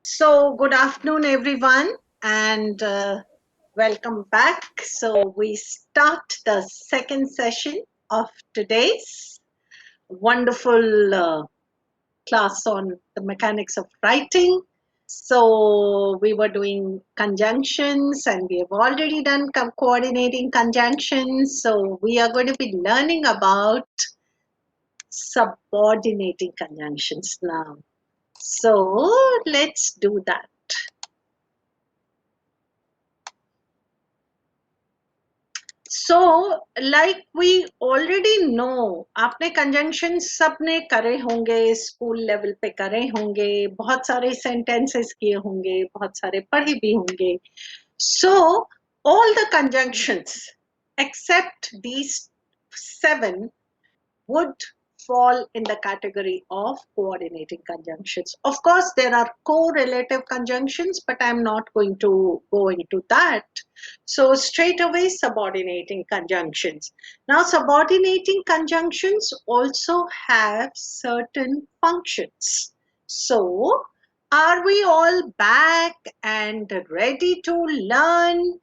So, good afternoon, everyone, and welcome back. So, we start the second session of today's wonderful class on the mechanics of writing. So, we were doing conjunctions and we have already done coordinating conjunctions. So, we are going to be learning about subordinating conjunctions now. So, let's do that. So, like we already know, आपने conjunction सबने करे होंगे, school level पे करे होंगे, बहुत सारे sentences किए होंगे, बहुत सारे पढ़े भी होंगे. So, all the conjunctions except these seven would fall in the category of coordinating conjunctions. Of course, there are correlative conjunctions, but I'm not going to go into that. So straight away, subordinating conjunctions. Now, subordinating conjunctions also have certain functions. So, are we all back and ready to learn?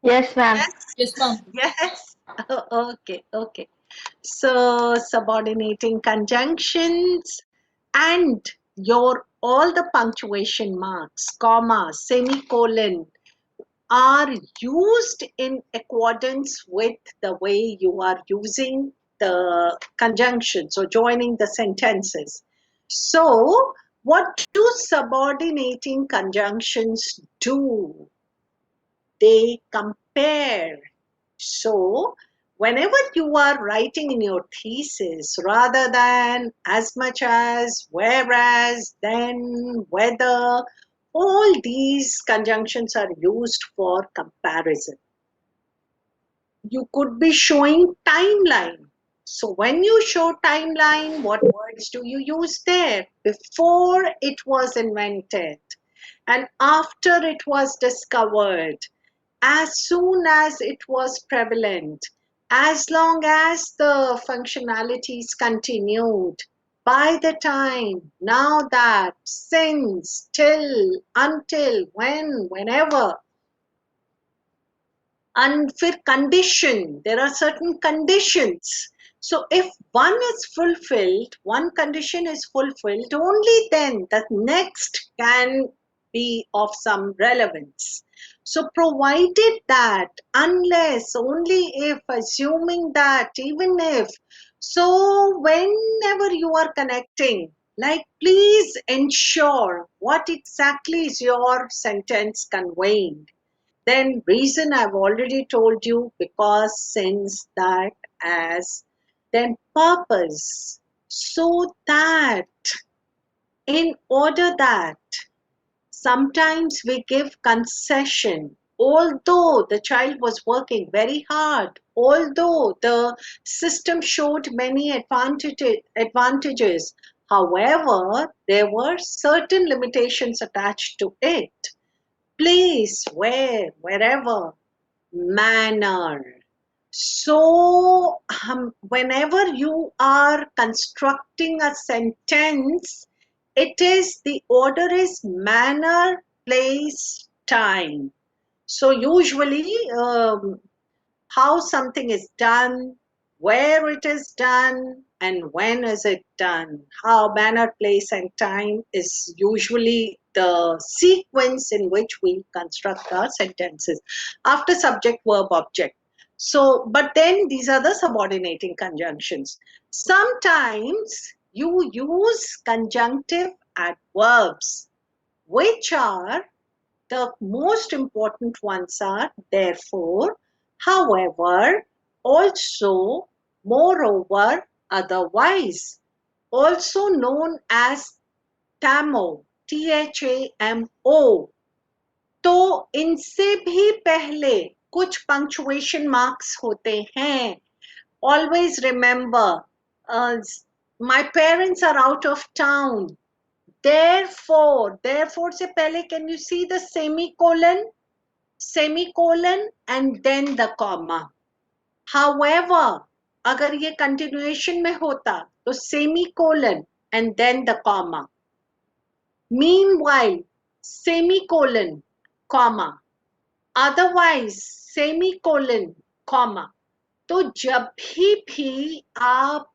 Yes, ma'am. Yes, ma'am. Yes. Okay, okay. So subordinating conjunctions and your all the punctuation marks, comma, semicolon are used in accordance with the way you are using the conjunctions or joining the sentences. So what do subordinating conjunctions do? They compare. So, whenever you are writing in your thesis, rather than as much as, whereas, then, whether, all these conjunctions are used for comparison. You could be showing timeline. So, when you show timeline, what words do you use there? Before it was invented and after it was discovered, as soon as it was prevalent, as long as the functionalities continued, by the time, now that, since, till, until, when, whenever. And for condition, there are certain conditions. So if one is fulfilled, one condition is fulfilled, only then the next can be of some relevance. So provided that, unless, only if, assuming that, even if, so whenever you are connecting, like please ensure what exactly is your sentence conveying. Then reason I've already told you, because, since, that, as. Then purpose, so that, in order that. Sometimes we give concession, although the child was working very hard, although the system showed many advantages. However, there were certain limitations attached to it. Place, where, wherever, manner. So, whenever you are constructing a sentence, it is the order is manner, place, time. So, usually, how something is done, where it is done, and when is it done. How, manner, place, and time is usually the sequence in which we construct our sentences after subject, verb, object. So, but then these are the subordinating conjunctions. Sometimes you use conjunctive adverbs, which are the most important ones are therefore, however, also, moreover, otherwise, also known as TAMO, THAMO. तो इनसे भी पहले कुछ punctuation marks होते हैं. Always remember, my parents are out of town. Therefore से पहले, can you see the semicolon and then the comma. However, अगर ये continuation में होता तो semicolon and then the comma. meanwhile semicolon comma, otherwise semicolon comma. तो जब भी आप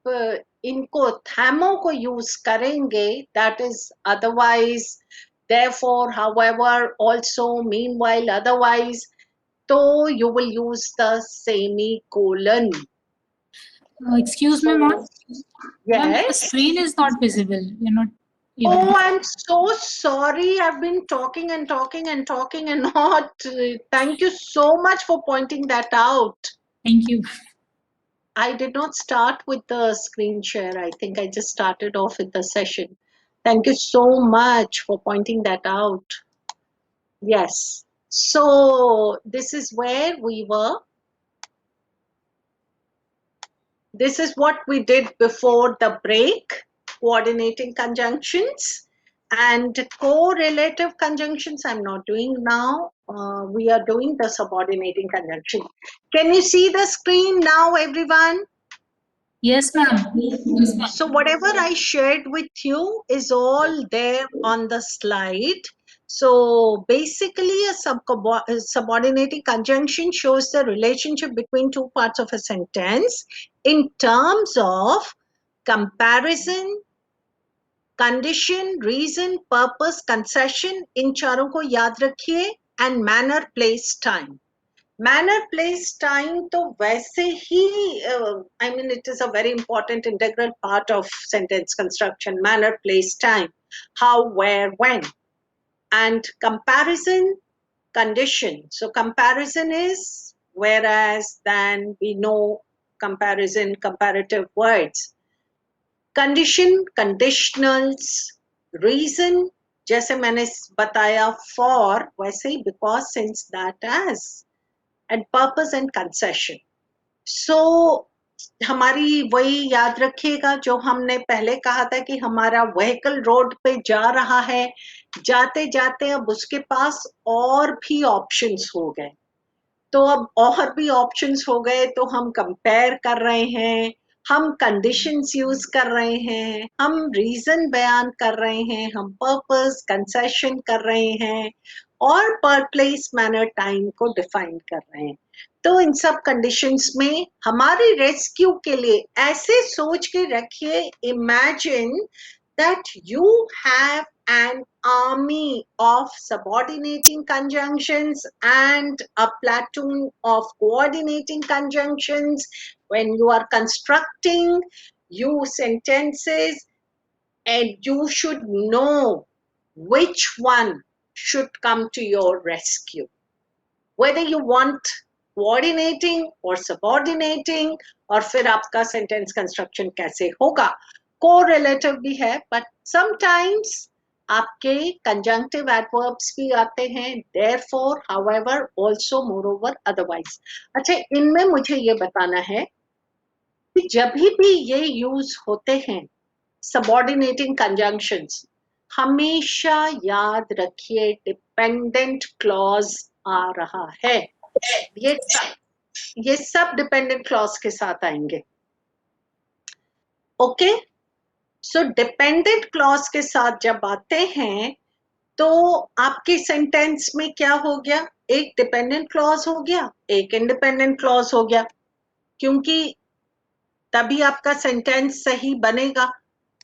इनको थैमो को यूज करेंगे, that is otherwise, therefore, however, also, meanwhile, otherwise, तो you will use the semicolon. Excuse me, ma'am. Ma'am, the Yes. screen is not visible. You're not able Oh, to. I'm so sorry. I've been talking and talking and talking and not. Thank you so much for pointing that out. Thank you. I did not start with the screen share. I think I just started off with the session. Thank you so much for pointing that out. Yes. So this is where we were. This is what we did before the break, coordinating conjunctions and correlative conjunctions. I'm not doing now. We are doing the subordinating conjunction. Can you see the screen now, everyone? Yes, ma'am. So whatever I shared with you is all there on the slide. So basically a subordinating conjunction shows the relationship between two parts of a sentence in terms of comparison, condition, reason, purpose, concession. इन चारों को याद रखिए, and manner, place, time. Manner, place, time तो वैसे ही I mean it is a very important integral part of sentence construction. Manner, place, time, how, where, when. And comparison, condition. So comparison is whereas, than, we know, comparison, comparative words. Condition, conditionals. Reason, जैसे मैंने बताया for, वैसे ही because, since, that, as. And purpose and concession. So हमारी वही याद रखिएगा जो हमने पहले कहा था कि हमारा व्हीकल रोड पे जा रहा है, जाते जाते अब उसके पास और भी ऑप्शंस हो गए, तो अब और भी ऑप्शंस हो गए तो हम कंपेयर कर रहे हैं, हम कंडीशंस यूज कर रहे हैं, हम रीजन बयान कर रहे हैं, हम पर्पस, कंसेशन कर रहे हैं और पर प्लेस, मैनर, टाइम को डिफाइन कर रहे हैं. तो इन सब कंडीशंस में हमारी रेस्क्यू के लिए ऐसे सोच के रखिए, imagine that you have an army of subordinating conjunctions and a platoon of coordinating conjunctions. When you are constructing you sentences, and you should know which one should come to your rescue, whether you want coordinating or subordinating, और फिर आपका sentence construction कैसे होगा. Correlative भी है, but sometimes आपके conjunctive adverbs भी आते हैं, therefore, however, also, moreover, otherwise. अच्छा, इनमें मुझे ये बताना है कि जब भी ये यूज होते हैं subordinating conjunctions, हमेशा याद रखिए डिपेंडेंट क्लॉज आ रहा है. ये सब डिपेंडेंट क्लॉज के साथ आएंगे. ओके, सो डिपेंडेंट क्लॉज के साथ जब आते हैं तो आपके सेंटेंस में क्या हो गया, एक डिपेंडेंट क्लॉज हो गया, एक इंडिपेंडेंट क्लॉज हो गया, क्योंकि तभी आपका सेंटेंस सही बनेगा.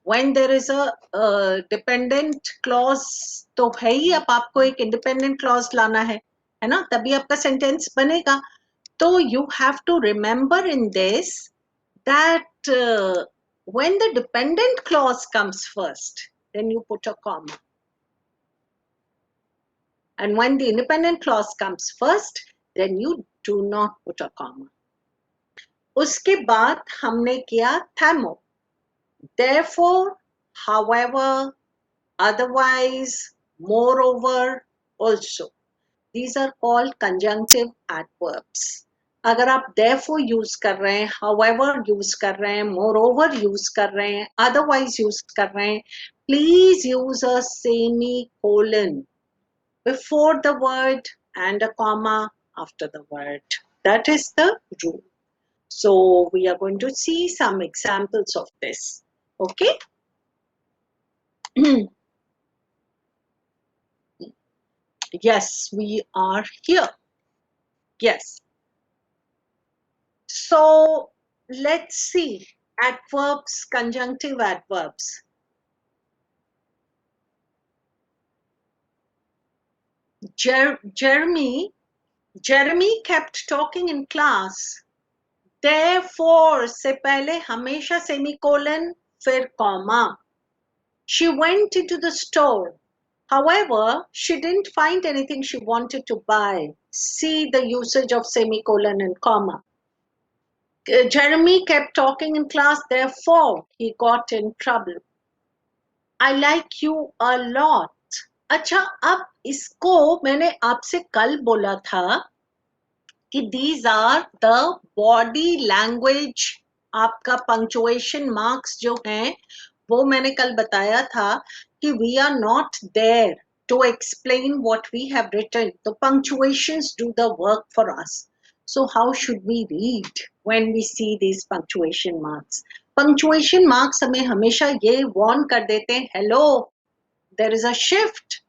when there is a dependent clause तो है ही, अब आपको एक independent clause लाना है ना, तभी आपका sentence बनेगा. तो you have to remember in this that when the dependent clause comes first, then you put a comma, and when the independent clause comes first, then you do not put a comma. उसके बाद हमने किया thamo. Therefore, however, otherwise, moreover, also. These are called conjunctive adverbs. अगर आप therefore use कर रहे हैं, however use कर रहे हैं, moreover use कर रहे हैं, otherwise use कर रहे हैं, please use a semicolon before the word and a comma after the word. That is the rule. So we are going to see some examples of this. Okay. Yes, we are here. Yes. So let's see adverbs, conjunctive adverbs. Jeremy kept talking in class. Therefore से पहले हमेशा semicolon फिर comma. She went into the store. However, she didn't find anything she wanted to buy. See the usage of semicolon and comma. Jeremy kept talking in class, therefore he got in trouble. I like you a lot. अच्छा, अब इसको मैंने आपसे कल बोला था कि these are the body language, आपका punctuation marks जो हैं वो मैंने कल बताया था कि we are not there to explain what we have written. The punctuations do the work for us. So how should we read when we see these punctuation marks? Punctuation marks हमें हमेशा ये warn कर देते हैं, hello, there is a shift,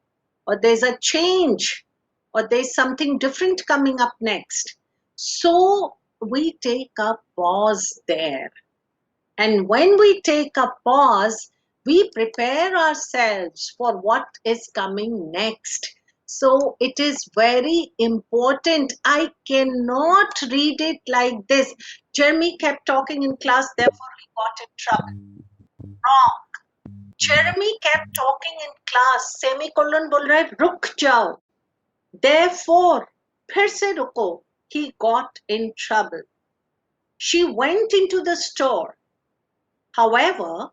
or there's a change, or there's something different coming up next. So we take a pause there. And when we take a pause, we prepare ourselves for what is coming next. So it is very important. I cannot read it like this. Jeremy kept talking in class, therefore he got in trouble. Wrong. Jeremy kept talking in class, semicolon बोल रहा है रुक जाओ. Therefore, फिर से रुको, he got in trouble. She went into the store. However,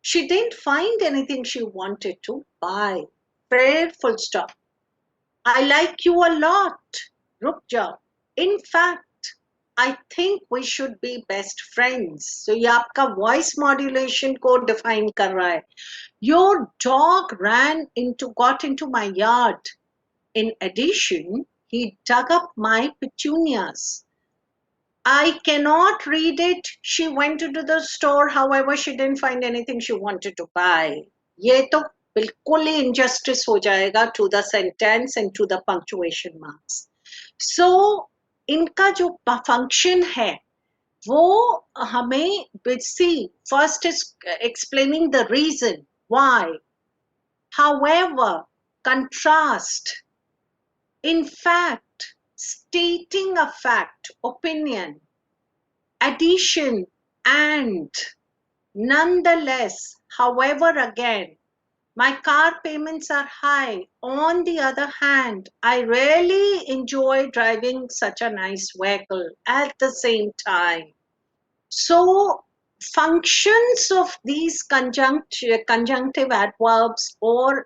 she didn't find anything she wanted to buy. Prayer full stop. I like you a lot. रुक जाओ. In fact, I think we should be best friends. So ये आपका voice modulation को define कर रहा है. Your dog got into my yard. In addition, he dug up my petunias. I cannot read it. She went into the store. However, she didn't find anything she wanted to buy. ये तो बिल्कुल ही injustice हो जाएगा to the sentence and to the punctuation marks. So, इनका जो function है, वो हमें see, first is explaining the reason why. However, contrast. In fact, stating a fact, opinion, addition, and nonetheless, however, again, my car payments are high. On the other hand, I really enjoy driving such a nice vehicle at the same time. So, functions of these conjunctive adverbs or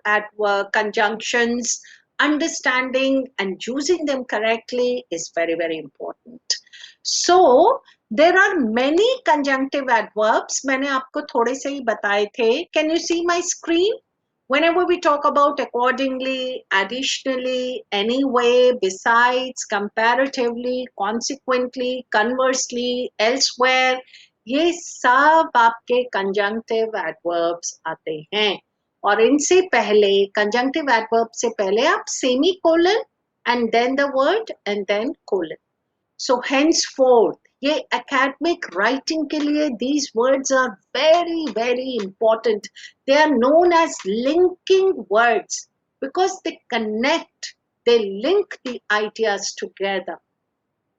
conjunctions, understanding and using them correctly is very, very important. So, there are many conjunctive adverbs. मैंने आपको थोड़े से ही बताए थे. Can you see my screen? Whenever we talk about accordingly, additionally, anyway, besides, comparatively, consequently, conversely, elsewhere, ये सब आपके conjunctive adverbs आते हैं. और इनसे पहले conjunctive adverb से पहले आप semicolon and then the word and then colon. So henceforth, ये academic writing के लिए these words are very, very important. They are known as linking words because they connect, they link the ideas together.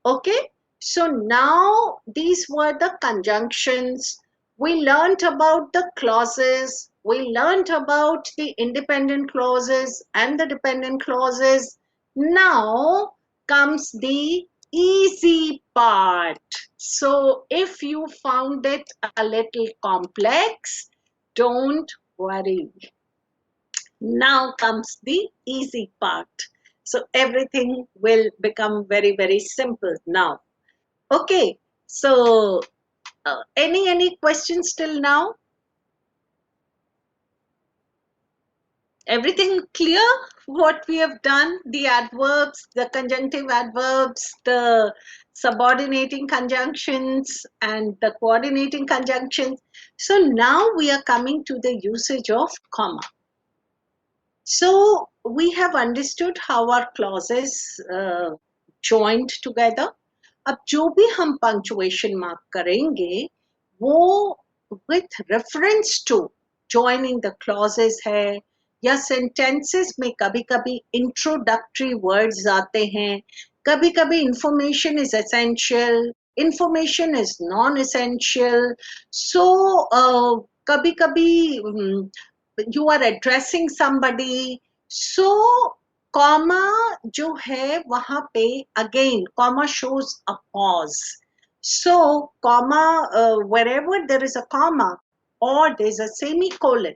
Okay, so now these were the conjunctions. We learnt about the clauses. We learnt about the independent clauses and the dependent clauses. Now comes the easy part. So if you found it a little complex, don't worry. Now comes the easy part. So everything will become very, very simple now. Okay, so any questions till now? Everything clear? What we have done, the adverbs, the conjunctive adverbs, the subordinating conjunctions and the coordinating conjunctions. So now we are coming to the usage of comma. So we have understood how our clauses joined together. अब जो भी हम punctuation mark करेंगे वो with reference to joining the clauses है, या sentences में कभी कभी introductory words आते हैं, कभी कभी information is essential, information is non-essential. So कभी कभी you are addressing somebody. So comma जो है वहां पे again comma shows a pause. So comma wherever there is a comma or there is a semicolon,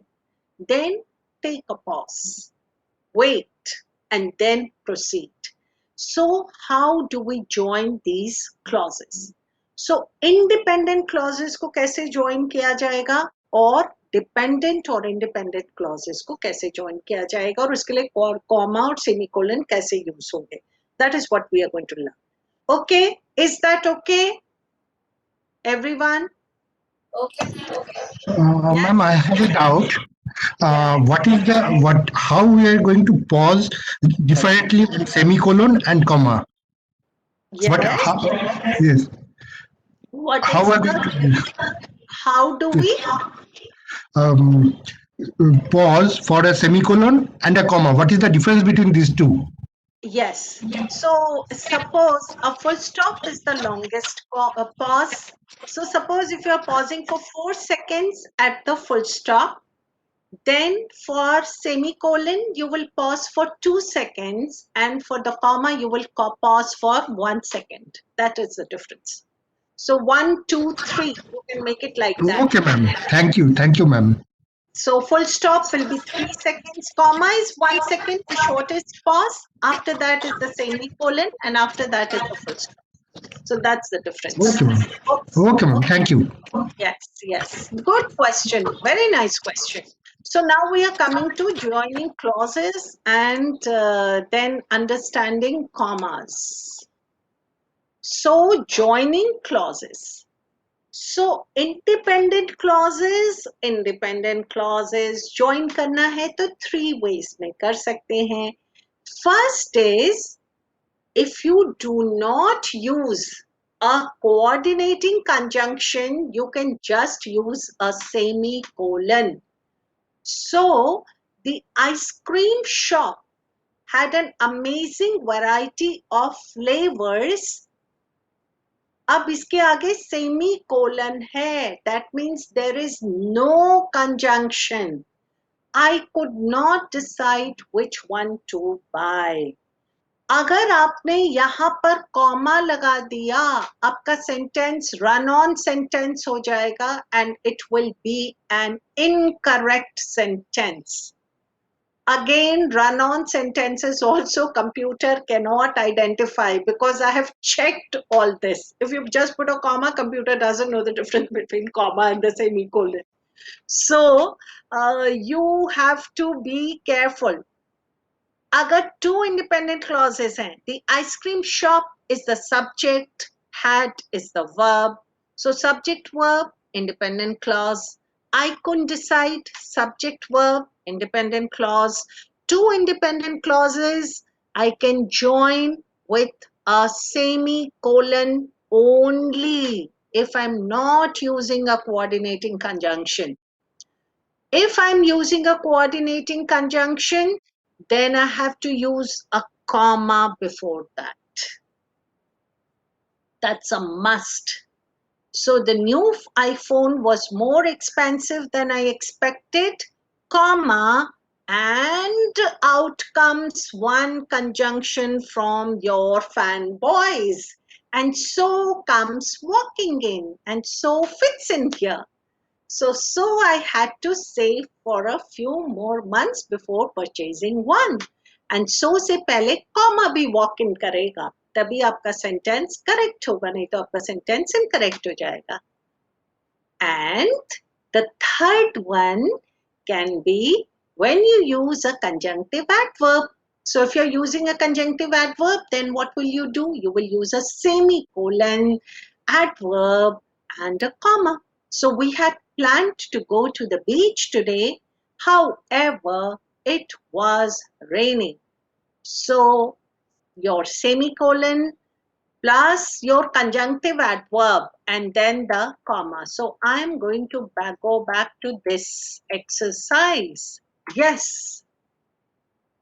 then take a pause, wait, and then proceed. So how do we join these clauses? So independent clauses को कैसे join किया जाएगा और dependent और independent clauses को कैसे join किया जाएगा और उसके लिए कॉमा और सेमीकोलन कैसे यूज होंगे, that is what we are going to learn. Okay, is that okay everyone? Ma'am, I have a doubt. How we are going to pause differently in semicolon and comma? Yes. What How is are we going to how do we pause for a semicolon and a comma? What is the difference between these two? Yes. So suppose a full stop is the longest pause. So suppose if you are pausing for 4 seconds at the full stop, then for semicolon, you will pause for 2 seconds, and for the comma, you will pause for 1 second. That is the difference. So 1, 2, 3, you can make it like that. Okay, ma'am. Thank you, ma'am. So full stop will be 3 seconds. Comma is 1 second, the shortest pause. After that is the semicolon, and after that is the full stop. So that's the difference. Okay, ma'am. Okay, ma'am. Thank you. Yes. Good question. Very nice question. So now we are coming to joining clauses and then understanding commas. So joining clauses. So independent clauses join करना है तो 3 ways में कर सकते हैं. First is, if you do not use a coordinating conjunction, you can just use a semicolon. So the ice cream shop had an amazing variety of flavors. अब इसके आगे semicolon है. That means there is no conjunction. I could not decide which one to buy. अगर आपने यहाँ पर comma लगा दिया, आपका सेंटेंस रन ऑन सेंटेंस हो जाएगा and it will be an incorrect sentence. Again, run on sentences also computer cannot identify because I have checked all this. If you just put a comma, computer doesn't know the difference between comma and the semicolon. So you have to be careful. अगर 2 independent clauses हैं, the ice cream shop is the subject, had is the verb. So subject verb, independent clause. I couldn't decide, subject verb, independent clause. 2 independent clauses I can join with a semicolon only if I'm not using a coordinating conjunction. If I'm using a coordinating conjunction, then I have to use a comma before that. That's a must. So the new iPhone was more expensive than I expected, comma, and out comes one conjunction from your fanboys. And so comes walking in, and so fits in here. So I had to save for a few more months before purchasing one. And so से पहले comma भी walk in करेगा, तभी आपका sentence correct होगा, नहीं तो आपका sentence incorrect हो जाएगा. And the third one can be when you use a conjunctive adverb. So if you're using a conjunctive adverb, then what will you do? You will use a semicolon, adverb, and a comma. So we had planned to go to the beach today. However, it was raining. So your semicolon plus your conjunctive adverb and then the comma. So I'm going to go back to this exercise. Yes.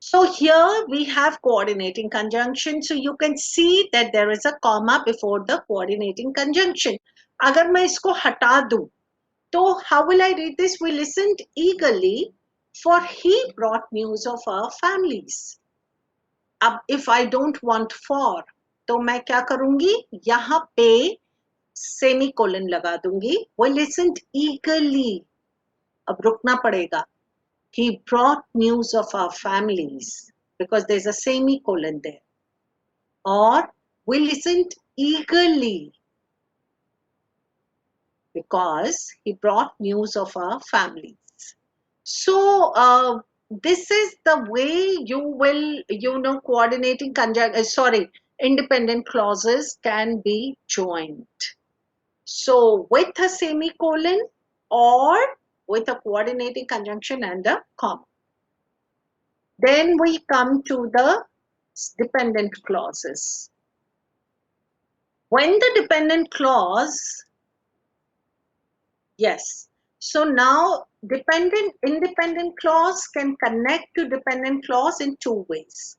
So here we have coordinating conjunction. So you can see that there is a comma before the coordinating conjunction. अगर मैं इसको हटा दूं, तो how will I read this? We listened eagerly, for he brought news of our families. अब if I don't want for, तो मैं क्या करूंगी? यहाँ पे सेमीकोलन लगा दूंगी. We listened eagerly. अब रुकना पड़ेगा. He brought news of our families because there's a semicolon there. Or we listened eagerly because he brought news of our families. So this is the way you will, coordinating independent clauses can be joined. So with a semicolon or with a coordinating conjunction and a comma. Then we come to the dependent clauses. When the dependent clause, yes. So now independent clause can connect to dependent clause in two ways.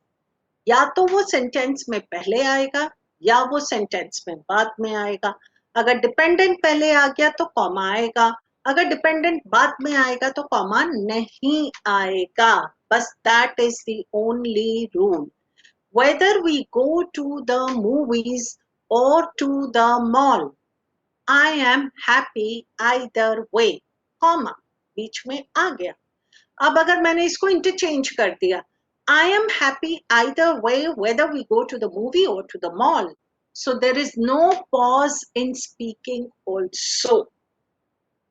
या तो वो sentence में पहले आएगा या वो sentence में बाद में आएगा. अगर डिपेंडेंट पहले आ गया तो कॉमा आएगा, अगर डिपेंडेंट बाद में आएगा तो कॉमा नहीं आएगा. बस that is the only rule. Whether we go to the movies or to the mall, I am happy either way, comma बीच में आ गया. अब अगर मैंने इसको इंटरचेंज कर दिया, I am happy either way whether we go to the movie or to the mall. So there is no pause in speaking also.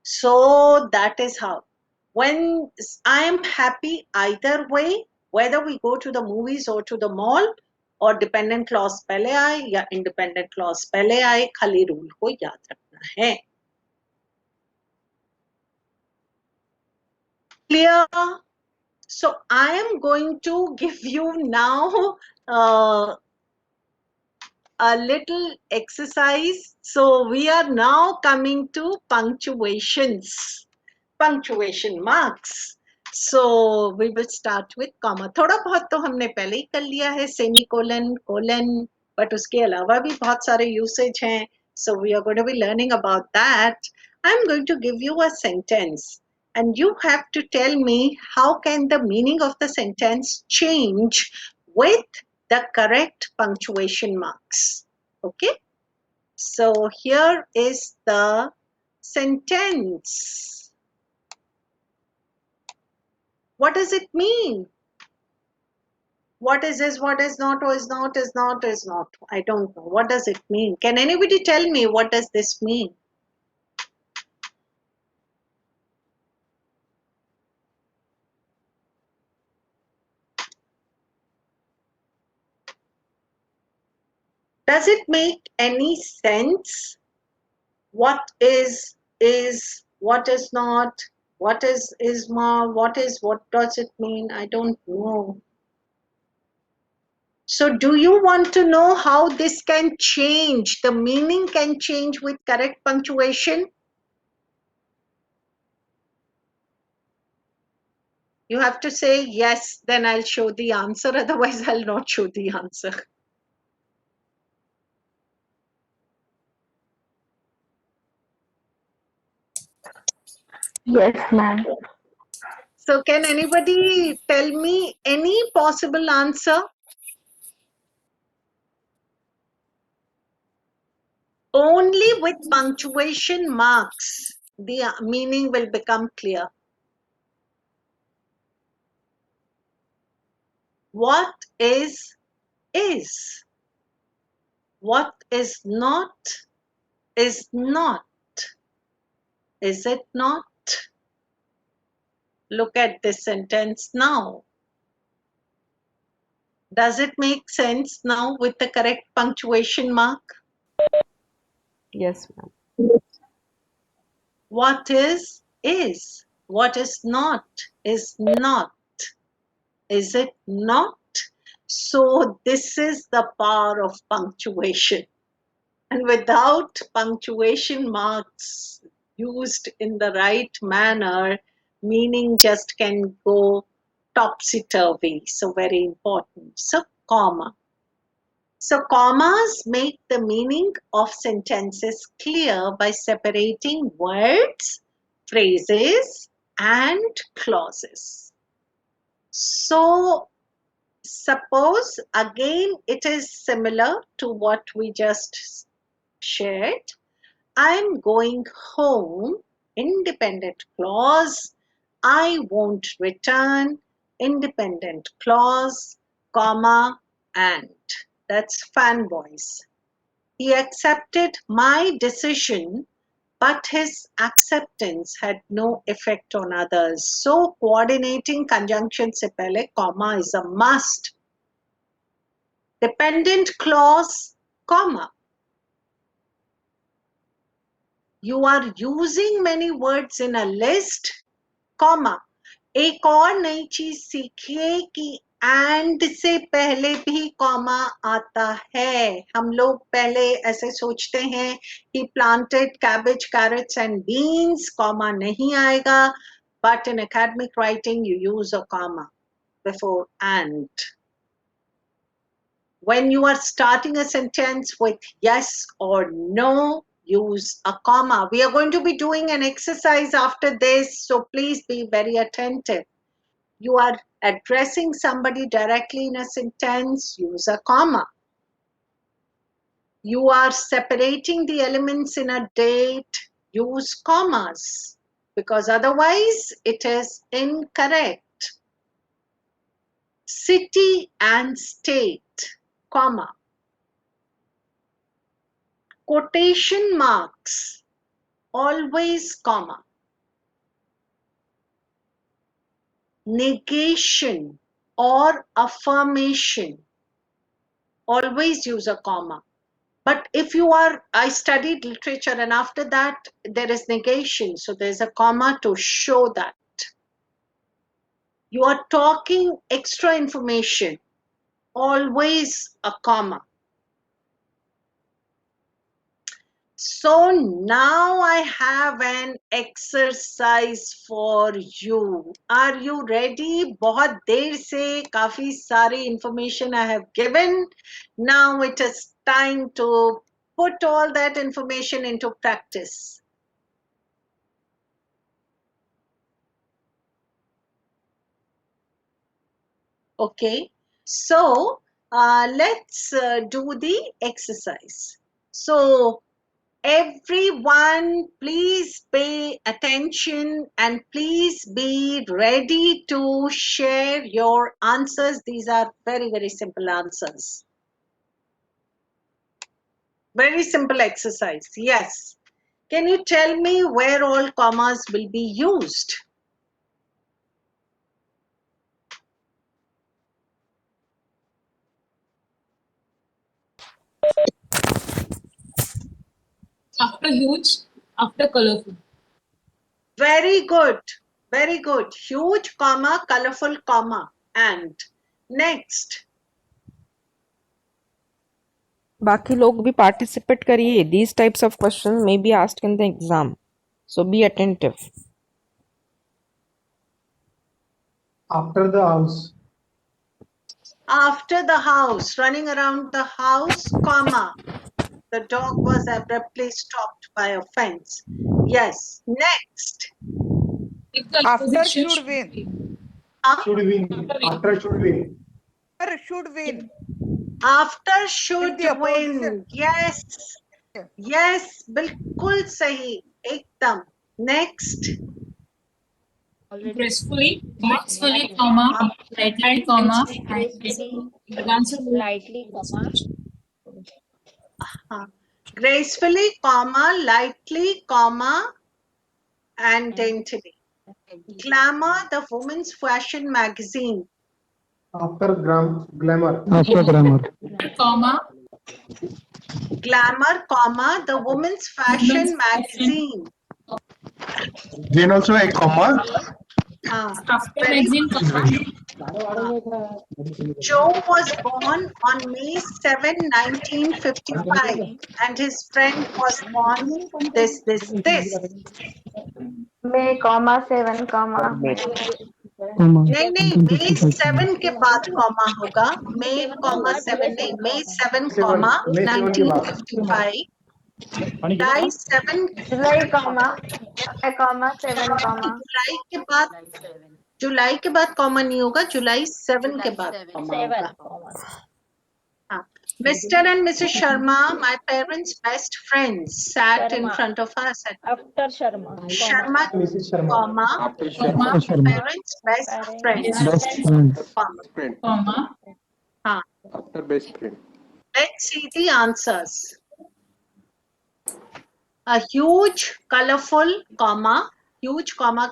So that is how. When I am happy either way whether we go to the movies or to the mall, और dependent clause पहले आए या independent clause पहले आए, खाली rule को याद रखना है. Clear? So I am going to give you now a little exercise. So we are now coming to punctuations, punctuation marks. So we will start with comma. थोड़ा बहुत तो हमने पहले ही कर लिया है, semicolon, colon, but उसके अलावा भी बहुत सारे usage हैं. So we are going to be learning about that. I'm going to give you a sentence and you have to tell me how can the meaning of the sentence change with the correct punctuation marks. Okay? So here is the sentence. What does it mean? What is this? What is not? Or is not? Is not? Is not? I don't know. What does it mean? Can anybody tell me what does this mean? Does it make any sense? What is, what is not, what is more, what does it mean? I don't know. So do you want to know how this can change? The meaning can change with correct punctuation? You have to say yes, then I'll show the answer. Otherwise, I'll not show the answer. Yes, ma'am. So can anybody tell me any possible answer? Only with punctuation marks, the meaning will become clear. What is. What is not. Is it not? Look at this sentence now. Does it make sense now with the correct punctuation mark? Yes, ma'am. What is. What is not. is it not? So this is the power of punctuation. And without punctuation marks used in the right manner, meaning just can go topsy-turvy. So very important. So comma. So commas make the meaning of sentences clear by separating words, phrases, and clauses. So suppose again it is similar to what we just shared. I'm going home, independent clause. I won't return, independent clause, comma, and. That's fanboys. He accepted my decision, but his acceptance had no effect on others. So coordinating conjunction se pehle comma is a must. Dependent clause, comma. You are using many words in a list, comma. एक और नई चीज सीखिए कि and से पहले भी comma आता है. हम लोग पहले ऐसे सोचते हैं कि planted cabbage carrots and beans, comma नहीं आएगा, but in academic writing you use a comma before and. When you are starting a sentence with yes or no, use a comma. We are going to be doing an exercise after this, so please be very attentive. You are addressing somebody directly in a sentence, use a comma. You are separating the elements in a date, use commas, because otherwise it is incorrect. City and state, comma. Quotation marks, always comma. Negation or affirmation, always use a comma. But if you are, I studied literature and after that there is negation, so there's a comma to show that. You are talking extra information, always a comma. So now I have an exercise for you. Are you ready? बहुत देर से काफी सारी information I have given. Now it is time to put all that information into practice. Okay, so let's do the exercise. So everyone, please pay attention and please be ready to share your answers. These are very, very simple answers. Very simple exercise. Yes. Can you tell me where all commas will be used? After huge, after colorful. Very good. Very good. Huge comma, colorful comma. And next. बाकी लोग भी participate करिए. These types of questions may be asked in the exam, so be attentive. After the house. After the house, running around the house, comma. The dog was abruptly stopped by a fence. Yes. Next. If the After opposition should win. be. Should win. After should win. After should win. After should the win. opposition- Yes. Yes. बिल्कुल सही. एकदम. Next. Gracefully, comma, lightly, comma, the answer will Lightly, comma. Gracefully, comma, lightly, comma, and daintily. Glamour, the women's fashion magazine. After glamour. After grammar. comma, Glamour, comma, the women's fashion magazine. Then also a comma. after Very magazine, comma, Joe was born on May 7, 1955, and his friend was born this. May, comma, 7, comma. नहीं नहीं, May 7 के बाद comma होगा. May, comma 7 नहीं, May 7, comma May 7 के बाद. 1955. July 7, July, comma. July, comma, 7, comma. जुलाई के बाद कॉमा नहीं होगा. July 7 के बाद कॉमा होगा. हाँ. Mr. and Mrs. Sharma, my parents' best friends, sat in front of us. After Sharma. Sharma, Mrs. Sharma. comma, parents' best friends, comma. Comma. हाँ. After best friend. Let's see the answers. A huge, colorful, comma,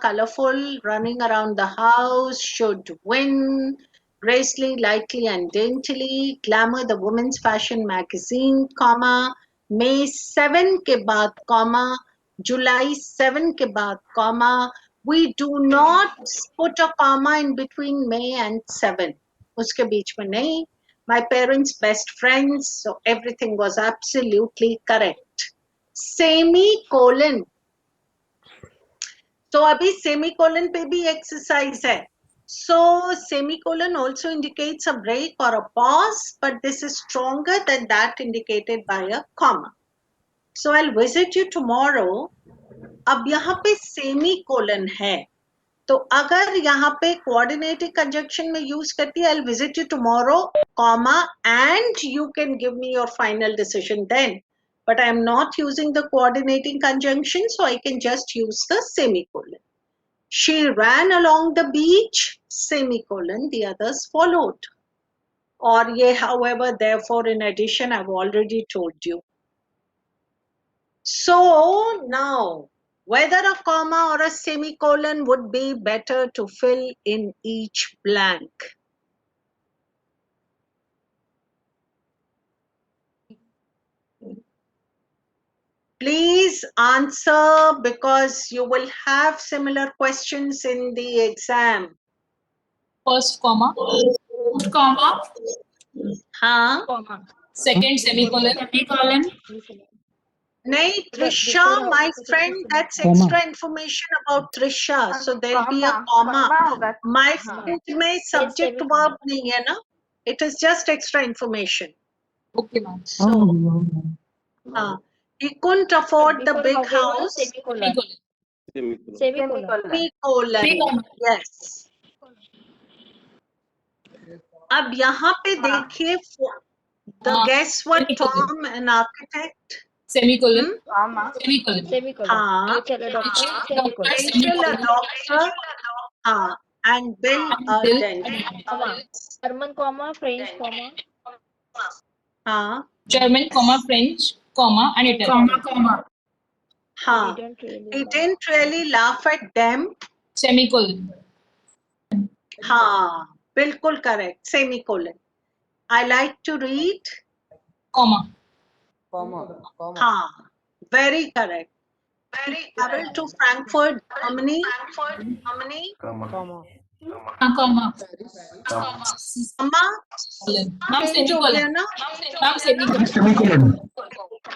colorful, running around the house, should win, gracefully, lightly and daintily, Glamour, the women's fashion magazine, comma, May 7 के बाद, comma, July 7 के बाद, comma. We do not put a comma in between May and 7. उसके बीच में नहीं. My parents' best friends, so everything was absolutely correct. Semicolon. तो अभी semicolon पे भी exercise है. So semicolon also indicates a break or a pause, but this is stronger than that indicated by a comma. So I'll visit you tomorrow. अब यहाँ पे semicolon है. तो अगर यहाँ पे coordinating conjunction में use करती है, I'll visit you tomorrow, comma, and you can give me your final decision then. But I am not using the coordinating conjunction, so I can just use the semicolon. She ran along the beach, semicolon, the others followed. Or ye, however, therefore, in addition, I've already told you. So now, whether a comma or a semicolon would be better to fill in each blank. Please answer, because you will have similar questions in the exam. First comma. Comma. हाँ. Comma. Second semicolon. Semicolon. Nahi, Trisha, my friend, that's extra information about Trisha. So there'll be a comma. My friend में subject verb नहीं है ना. It is just extra information. Okay, ma'am. So, he couldn't afford the big house. Semicolon. Semicolon. Semicolon. Semicolon. Yes. अब यहाँ पे देखिए, the guess what Tom, an architect. Semicolon. Comma. Semicolon. Semicolon. हाँ. Rachel a doctor. Semicolon. Rachel a doctor. हाँ. And Bill a dentist. Comma. German, comma, French, comma. हाँ. German, comma, French, comma, and Italian. Comma. हाँ. He didn't really laugh at them. Semicolon. हाँ. बिल्कुल correct. Semicolon. I like to read. Comma. हाँ. Very correct. Travel to Frankfurt, Germany. Comma. Comma. Comma. Ma'am, Change हो गया semicolon. ना? Ma'am, semicolon. Semicolon.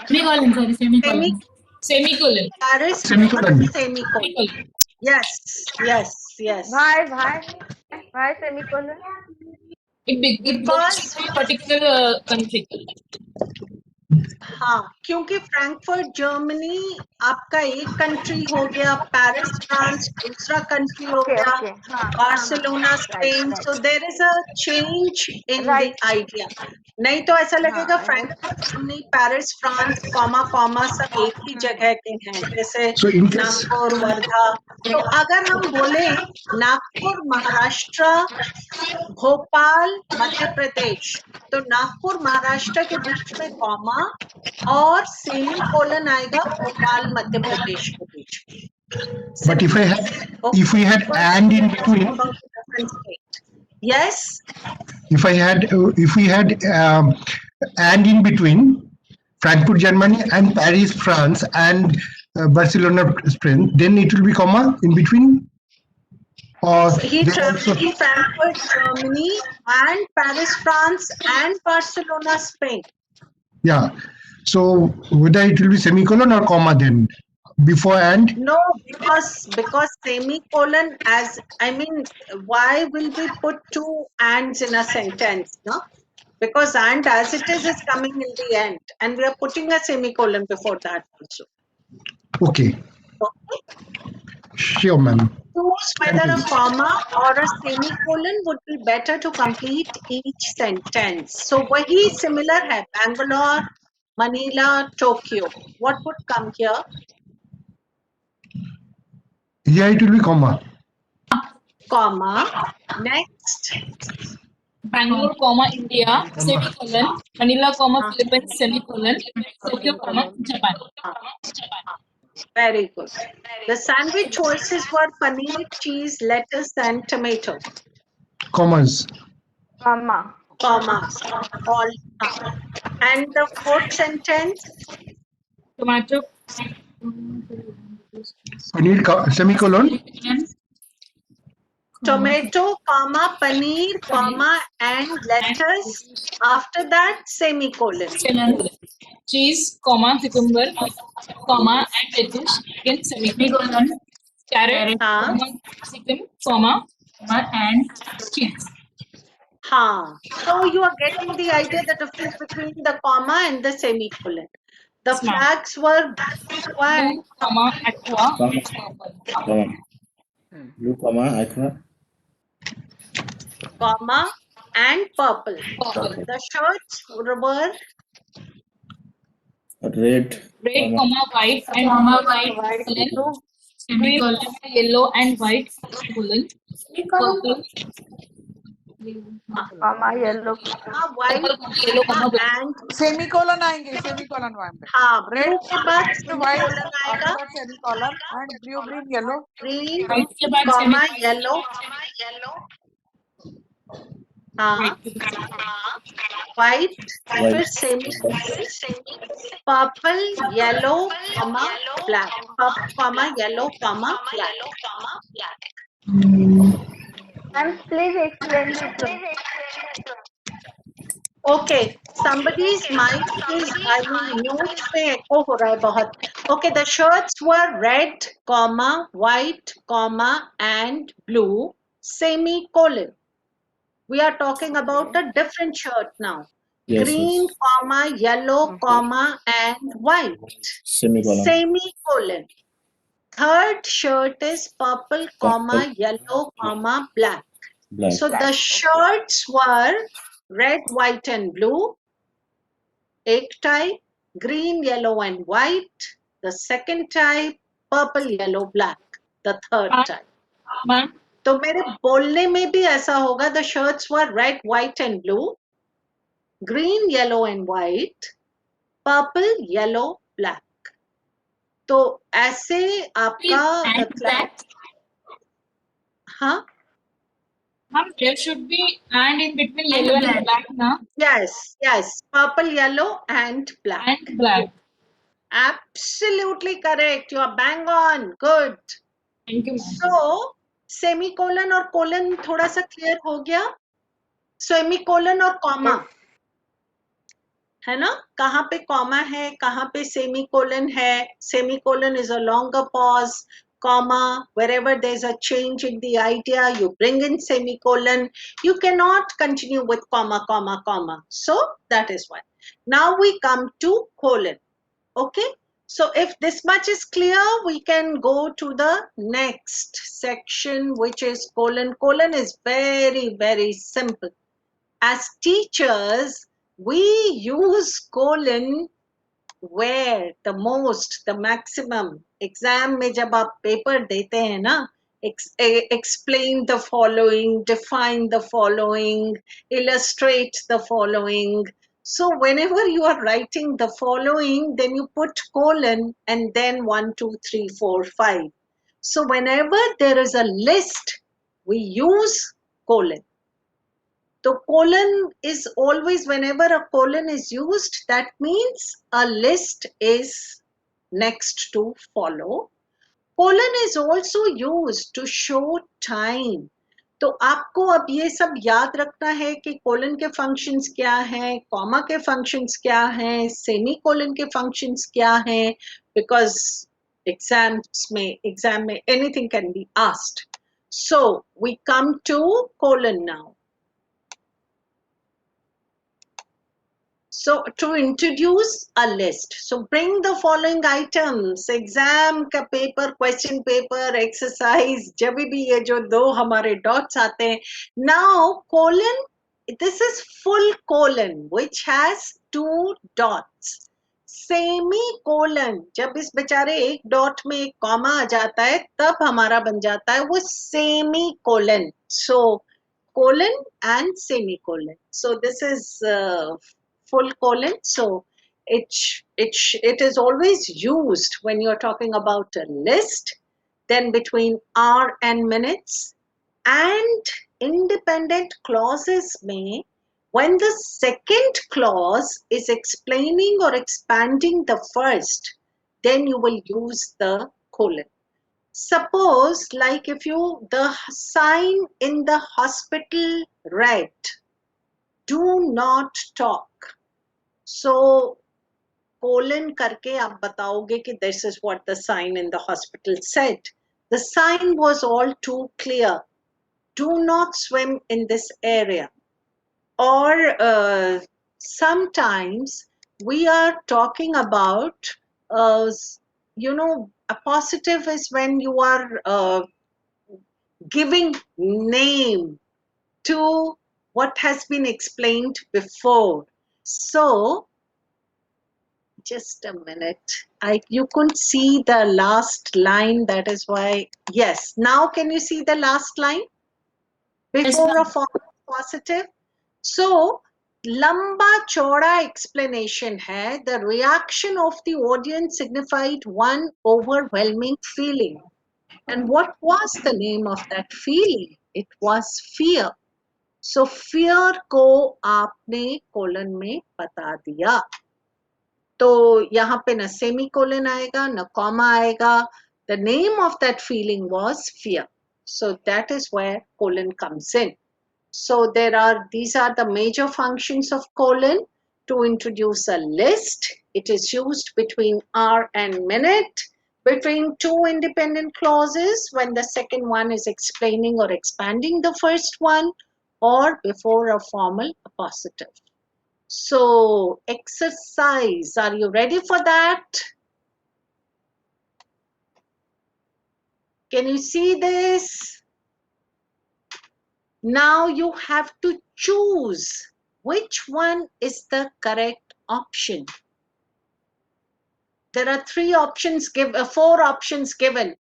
Semicolon, sorry, semicolon. Semicolon. Paris, Semicolon. semicolon. Yes. Why semicolon? It belongs to a particular country. हाँ, क्योंकि Frankfurt Germany आपका एक country हो गया, Paris France दूसरा कंट्री हो गया, Barcelona Spain. So there is a change in the idea. नहीं तो ऐसा लगेगा Frankfurt Germany, Paris France, comma सब एक ही जगह के हैं, जैसे नागपुर, वर्धा. तो अगर हम बोले नागपुर महाराष्ट्र, भोपाल मध्य प्रदेश, तो नागपुर महाराष्ट्र के बीच में कॉमा और सेमीकोलन आएगा भोपाल मध्य प्रदेश के बीच में. But if we had and in between. Yes. If we had and in between Frankfurt, Germany, and Paris, France, and Barcelona, Spain, then it will be comma in between. or He they traveled also, to Frankfurt, Germany, and Paris, France, and Barcelona, Spain. yeah. So whether it will be semicolon or comma then, before and, No, because semicolon, as I mean, why will we put two ands in a sentence? No, because and as it is coming in the end, and we are putting a semicolon before that also. okay, Okay. sure, ma'am. Choose Thank whether you. a comma or a semicolon would be better to complete each sentence. So वही similar है, Bangalore, Manila, Tokyo. What would come here? Here it will be comma. Comma. Next, Bangalore, comma, India, semicolon, Manila, comma, Philippines, semicolon, Tokyo, comma, Japan. very good. The sandwich choices were paneer, cheese, lettuce, and tomato. Commas. Comma. Commas. All. And the fourth sentence, Tomato, Paneer semicolon. tomato, comma, paneer, comma, and lettuce. After that, semicolon. semicolon. Cheese, comma, cucumber, comma, and lettuce, again semicolon. Carrot, comma, capsicum, comma, and cheese. So you are getting the idea, the difference between the comma and the semicolon. The Yes, ma'am. flags were Blue, comma, aqua, Comma. purple. Comma. Blue comma aqua. comma and purple. Purple. The shirts were Red. Red, Comma. comma, white, and comma, white, colon, semicolon, yellow and white, colon, purple, Comma, yellow. white, yellow, comma, black. and semicolon आएंगे semicolon वहाँ पे blue के बाद white semicolon after आएगा, that semicolon and blue green yellow green, White के बाद comma, semicolon. yellow. White, फिर semicolon, purple, yellow, comma, black. Purple, comma, yellow, comma, black. And please explain this one. Okay, somebody's mic is, I mean, mute पे echo हो रहा है बहुत. Okay, the shirts were red, comma, white, comma, and blue, semicolon. We are talking about a different shirt now. Yes, Green, yes. comma, yellow, comma, and white, Semicolon. semicolon. Third shirt is purple, comma, yellow, comma, black. Black. So the shirts were red, white, and blue. एक type, green, yellow, and white. The second type, purple, yellow, black. The third type. Ma'am, तो मेरे बोलने में भी ऐसा होगा. The shirts were red, white, and blue. Green, yellow, and white. Purple, yellow, black. तो ऐसे आपका and black. हाँ. Ma'am, there should be and in between yellow and black now. Yes. Purple, yellow, and black. And black. Absolutely correct. You are bang on. Good. Thank you, ma'am. So, semicolon और colon थोड़ा सा clear हो गया. Semicolon और comma है ना, कहाँ पे comma है, कहाँ पे semicolon है. Semicolon is a longer pause. Comma, wherever there's a change in the idea, you bring in semicolon. You cannot continue with comma. So that is why. Now we come to colon. Okay. So if this much is clear, we can go to the next section, which is colon. Colon is very, very simple. As teachers, we use colon where the most, the maximum. Exam में जब आप paper देते हैं ना, explain the following, define the following, illustrate the following. So whenever you are writing the following, then you put colon and then 1, 2, 3, 4, 5. So whenever there is a list, we use colon. So colon is always, whenever a colon is used, that means a list is next to follow. Colon is also used to show time. तो आपको अब ये सब याद रखना है कि colon के फंक्शंस क्या हैं, कॉमा के फंक्शंस क्या हैं, सेमी कोलन के फंक्शंस क्या हैं, बिकॉज एग्जाम में anything can be asked. So we come to colon now. So to introduce a list, so bring the following items, exam का paper, question paper, exercise, जब भी ये जो दो हमारे dots आते हैं. Now colon, this is full colon which has 2 dots. Semicolon, जब इस बेचारे एक डॉट में एक कॉमा आ जाता है तब हमारा बन जाता है वो semicolon. So colon and semicolon. So this is full colon. So it is always used when you're talking about a list. Then between hour and minutes, and independent clauses may, when the second clause is explaining or expanding the first, then you will use the colon. Suppose like if you, the sign in the hospital read, do not talk. So colon करके आप बताओगे कि this is what the sign in the hospital said. The sign was all too clear. Do not swim in this area. Or sometimes we are talking about, you know, appositive is when you are giving name to what has been explained before. So just a minute, you couldn't see the last line, that is why. Yes, now can you see the last line before a form positive? So lamba chauda explanation hai, the reaction of the audience signified one overwhelming feeling. And what was the name of that feeling? It was fear. So fear को आपने colon में बता दिया. तो यहाँ पे न semicolon आएगा न comma आएगा. The name of that feeling was fear. So that is where colon comes in. So these are the major functions of colon. To introduce a list, it is used between hour and minute, between two independent clauses when the second one is explaining or expanding the first one, or before a formal appositive. So exercise, are you ready for that? Can you see this? Now you have to choose which one is the correct option. There are 4 options given.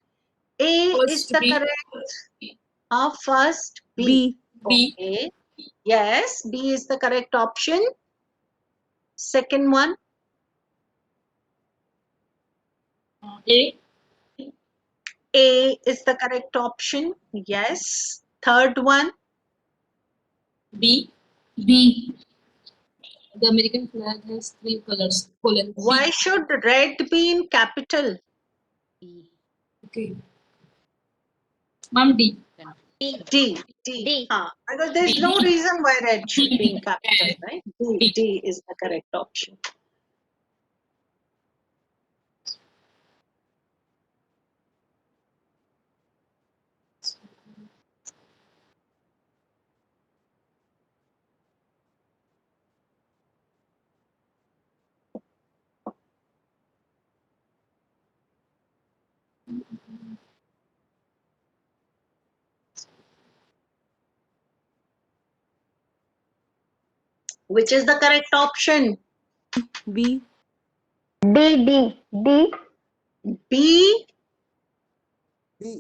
A First is the B. correct. First B. Okay. Yes, B is the correct option. Second one. A. A is the correct option. Yes. Third one. B. B. The American flag has 3 colors. Colon. B. Why should red be in capital? Okay. Ma'am, D. D. D. Because there is no reason why red should be in capital, right? D is the correct option. Which is the correct option? B. D. B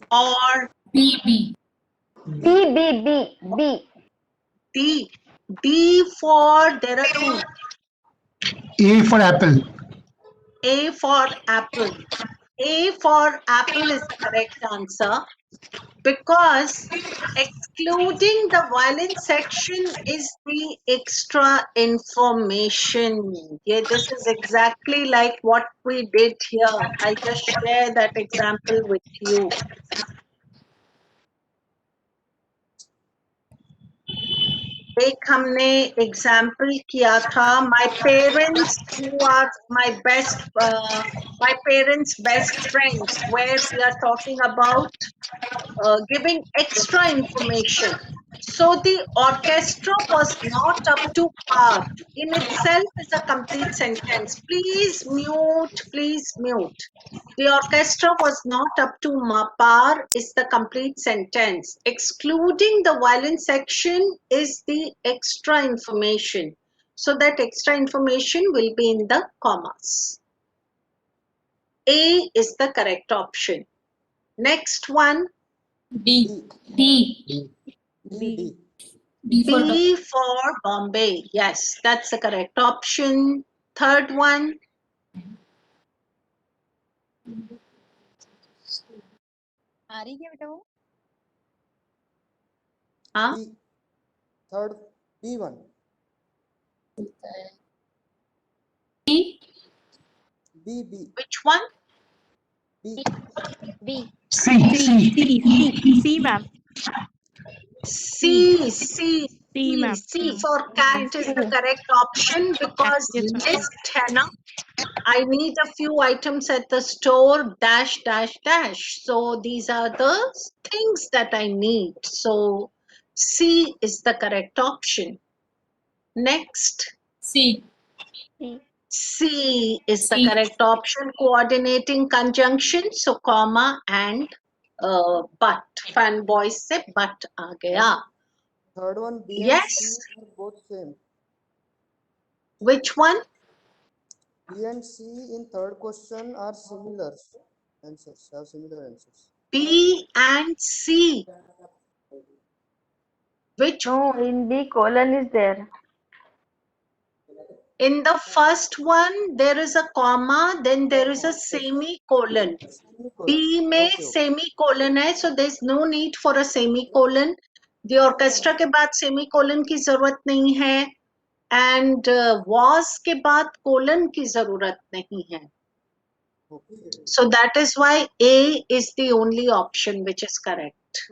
or B. B. D? D for, there are 2. A for apple. A for apple. A for apple is the correct answer. because excluding the violent section is the extra information. Yeah, this is exactly like what we did here. I'll just share that example with you. एक हमने example किया था my parents who are my parents best friends, where we are talking about giving extra information. So the orchestra was not up to par. In itself is a complete sentence. Please mute, please mute. The orchestra was not up to par is the complete sentence. Excluding the violin section is the extra information. So that extra information will be in the commas. A is the correct option. Next one, D. D. For B for Bombay. Yes, that's the correct option. Third one, आ रही क्या बेटा वो? huh? Third, B1. D. B. Which one? B. B. C, ma'am. C for cat is the correct option because Yes, ma'am. list hai na. I need a few items at the store, dash, dash, dash. So these are the things that I need. So C is the correct option. Next, C. C. C is the C. correct option. Coordinating conjunction. So comma and but. Fanboy se but aa gaya. Third one, B and Yes. C are both same. Which one? B and C in third question are similar answers, have similar answers. B and C. Which No, in the colon is there. in the first one there is a comma, then there is a semicolon. B में semicolon है, so there is no need for a semicolon. The orchestra के बाद semicolon की जरूरत नहीं है, and was के बाद colon की जरूरत नहीं है. So that is why A is the only option which is correct.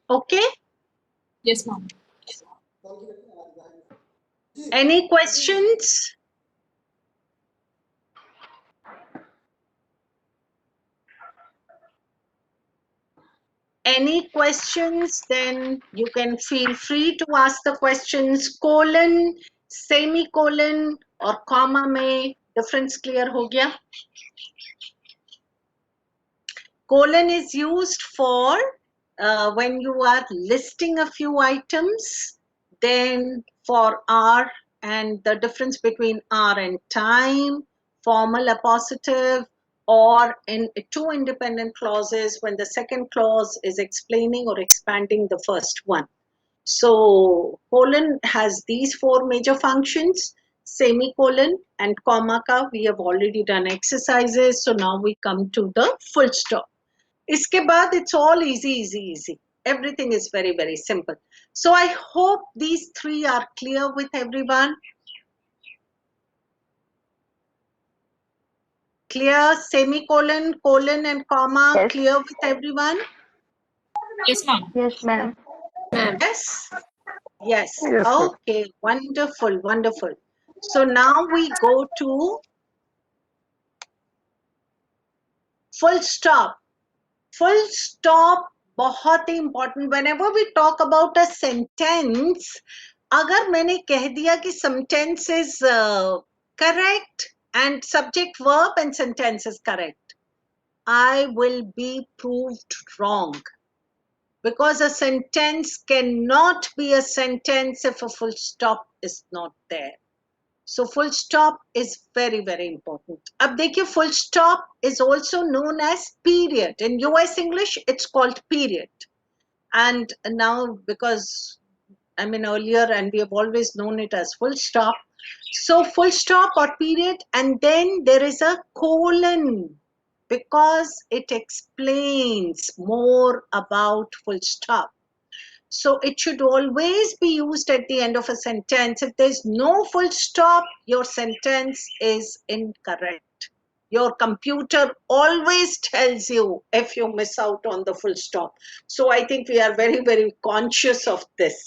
Okay? Yes, ma'am. Any questions? Any questions? Then you can feel free to ask the questions. Colon, semicolon or comma में difference clear हो गया? Colon is used for when you are listing a few items, then for R and the difference between R and time, formal appositive, or in two independent clauses when the second clause is explaining or expanding the first one. So colon has these four major functions. Semicolon and comma ka we have already done exercises. So now we come to the full stop. Iske baad it's all easy. Everything is very, very simple. So I hope these three are clear with everyone. Clear, semicolon, colon and comma, Yes. clear with everyone? Yes, ma'am. Yes, ma'am. Yes? Yes. Yes, sir. Okay, wonderful. So now we go to full stop. Full stop बहुत ही important. Whenever we talk about a sentence, अगर मैंने कह दिया कि sentence is correct and subject verb and sentence is correct, I will be proved wrong. Because a sentence cannot be a sentence if a full stop is not there. So full stop is very, very important. अब देखिए full stop is also known as period. In US English, it's called period. And now because I mean earlier and we have always known it as full stop. So full stop or period and then there is a colon because it explains more about full stop. So it should always be used at the end of a sentence. If there's no full stop, your sentence is incorrect. Your computer always tells you if you miss out on the full stop. So I think we are very, very conscious of this.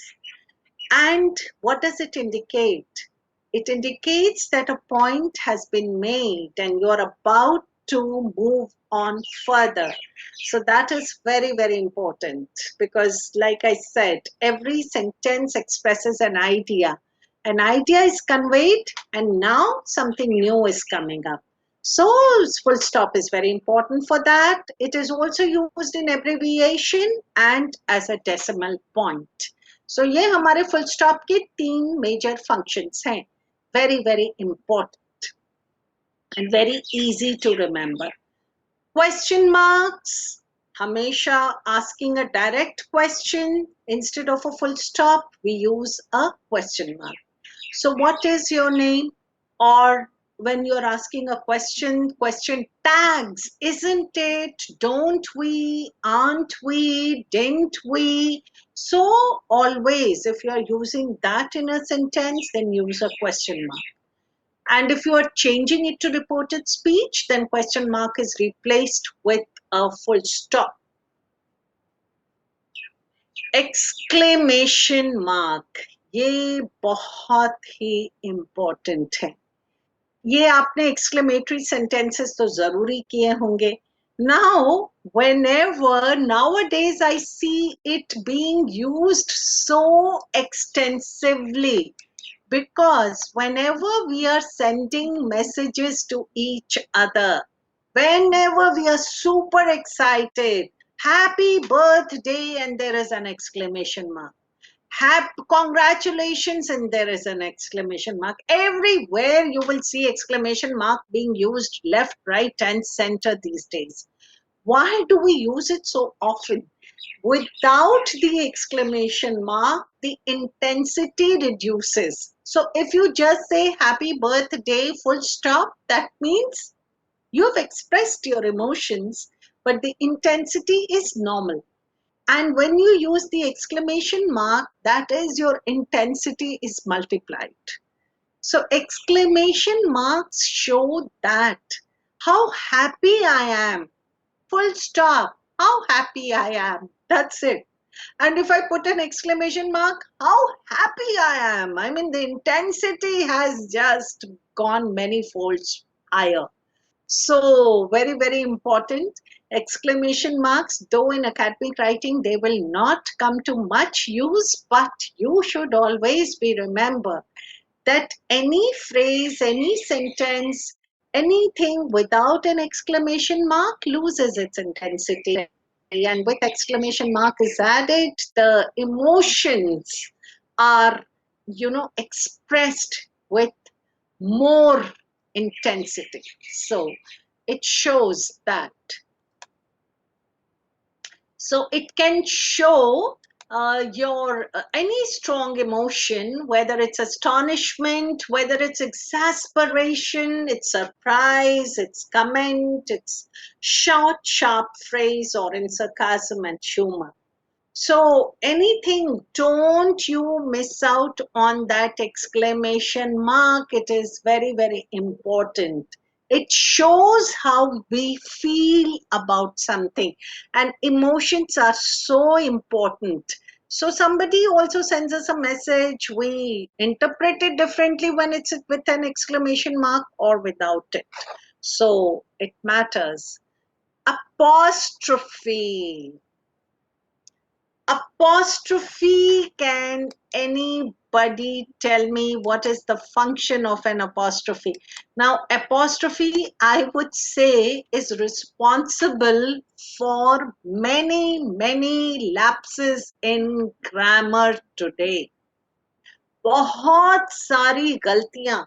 And what does it indicate? It indicates that a point has been made and you're about to move on further. So that is very, very important because, like I said, every sentence expresses an idea. An idea is conveyed and now something new is coming up. So full stop is very important for that. It is also used in abbreviation and as a decimal point. So ये हमारे full stop के 3 major functions हैं. Very, very important and very easy to remember. Question marks, हमेशा asking a direct question instead of a full stop, we use a question mark. So what is your name? Or when you're asking a question tags, isn't it, don't we, aren't we, didn't we? So always, if you're using that in a sentence, then use a question mark. And if you are changing it to reported speech, then question mark is replaced with a full stop. Exclamation mark, ये बहुत ही important है. ये आपने exclamatory sentences तो जरूरी किए होंगे. Now, whenever nowadays I see it being used so extensively, because whenever we are sending messages to each other, whenever we are super excited, happy birthday, and there is an exclamation mark. Happy, congratulations, and there is an exclamation mark. Everywhere you will see exclamation mark being used left, right, and center these days. Why do we use it so often? Without the exclamation mark, the intensity reduces. So if you just say happy birthday, full stop, that means you have expressed your emotions, but the intensity is normal. And when you use the exclamation mark, that is your intensity is multiplied. So exclamation marks show that how happy I am, full stop, how happy I am, that's it. And if I put an exclamation mark, how happy I am, I mean the intensity has just gone many folds higher. So very, very important. Exclamation marks, though in academic writing, they will not come to much use, but you should always be remember that any phrase, any sentence, anything without an exclamation mark loses its intensity. And with exclamation mark is added, the emotions are, expressed with more intensity. So it shows that. So it can show your any strong emotion, whether it's astonishment, whether it's exasperation, it's surprise, it's comment, it's short, sharp phrase, or in sarcasm and humor. So anything, don't you miss out on that exclamation mark. It is very, very important. It shows how we feel about something, and emotions are so important. So somebody also sends us a message, we interpret it differently when it's with an exclamation mark or without it. So it matters. Apostrophe. Apostrophe, can anybody tell me what is the function of an apostrophe? Now, apostrophe, I would say, is responsible for many, many lapses in grammar today. बहुत सारी गलतियां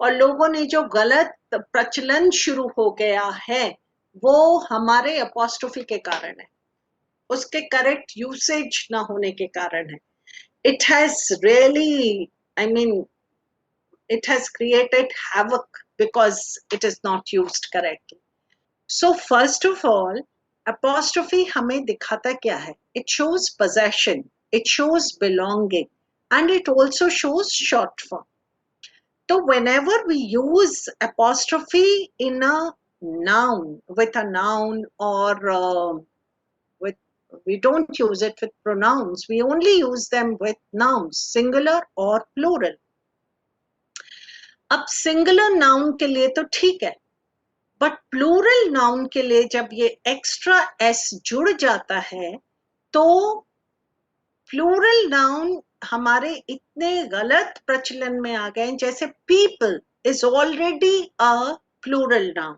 और लोगों ने जो गलत प्रचलन शुरू हो गया है वो हमारे apostrophe के कारण है, उसके करेक्ट यूसेज ना होने के कारण है. It has really, I mean, it has created havoc because it is not used correctly. So first of all, apostrophe हमें दिखाता क्या है? It shows possession, it shows belonging, and it also shows short form. So whenever we use apostrophe in a noun, with a noun, or with, we don't use it with pronouns, we only use them with nouns, singular or plural. अब singular noun के लिए तो ठीक है, but plural noun के लिए जब ये एक्स्ट्रा एस जुड़ जाता है तो प्लूरल नाउन हमारे इतने गलत प्रचलन में आ गए, जैसे people is already a plural noun,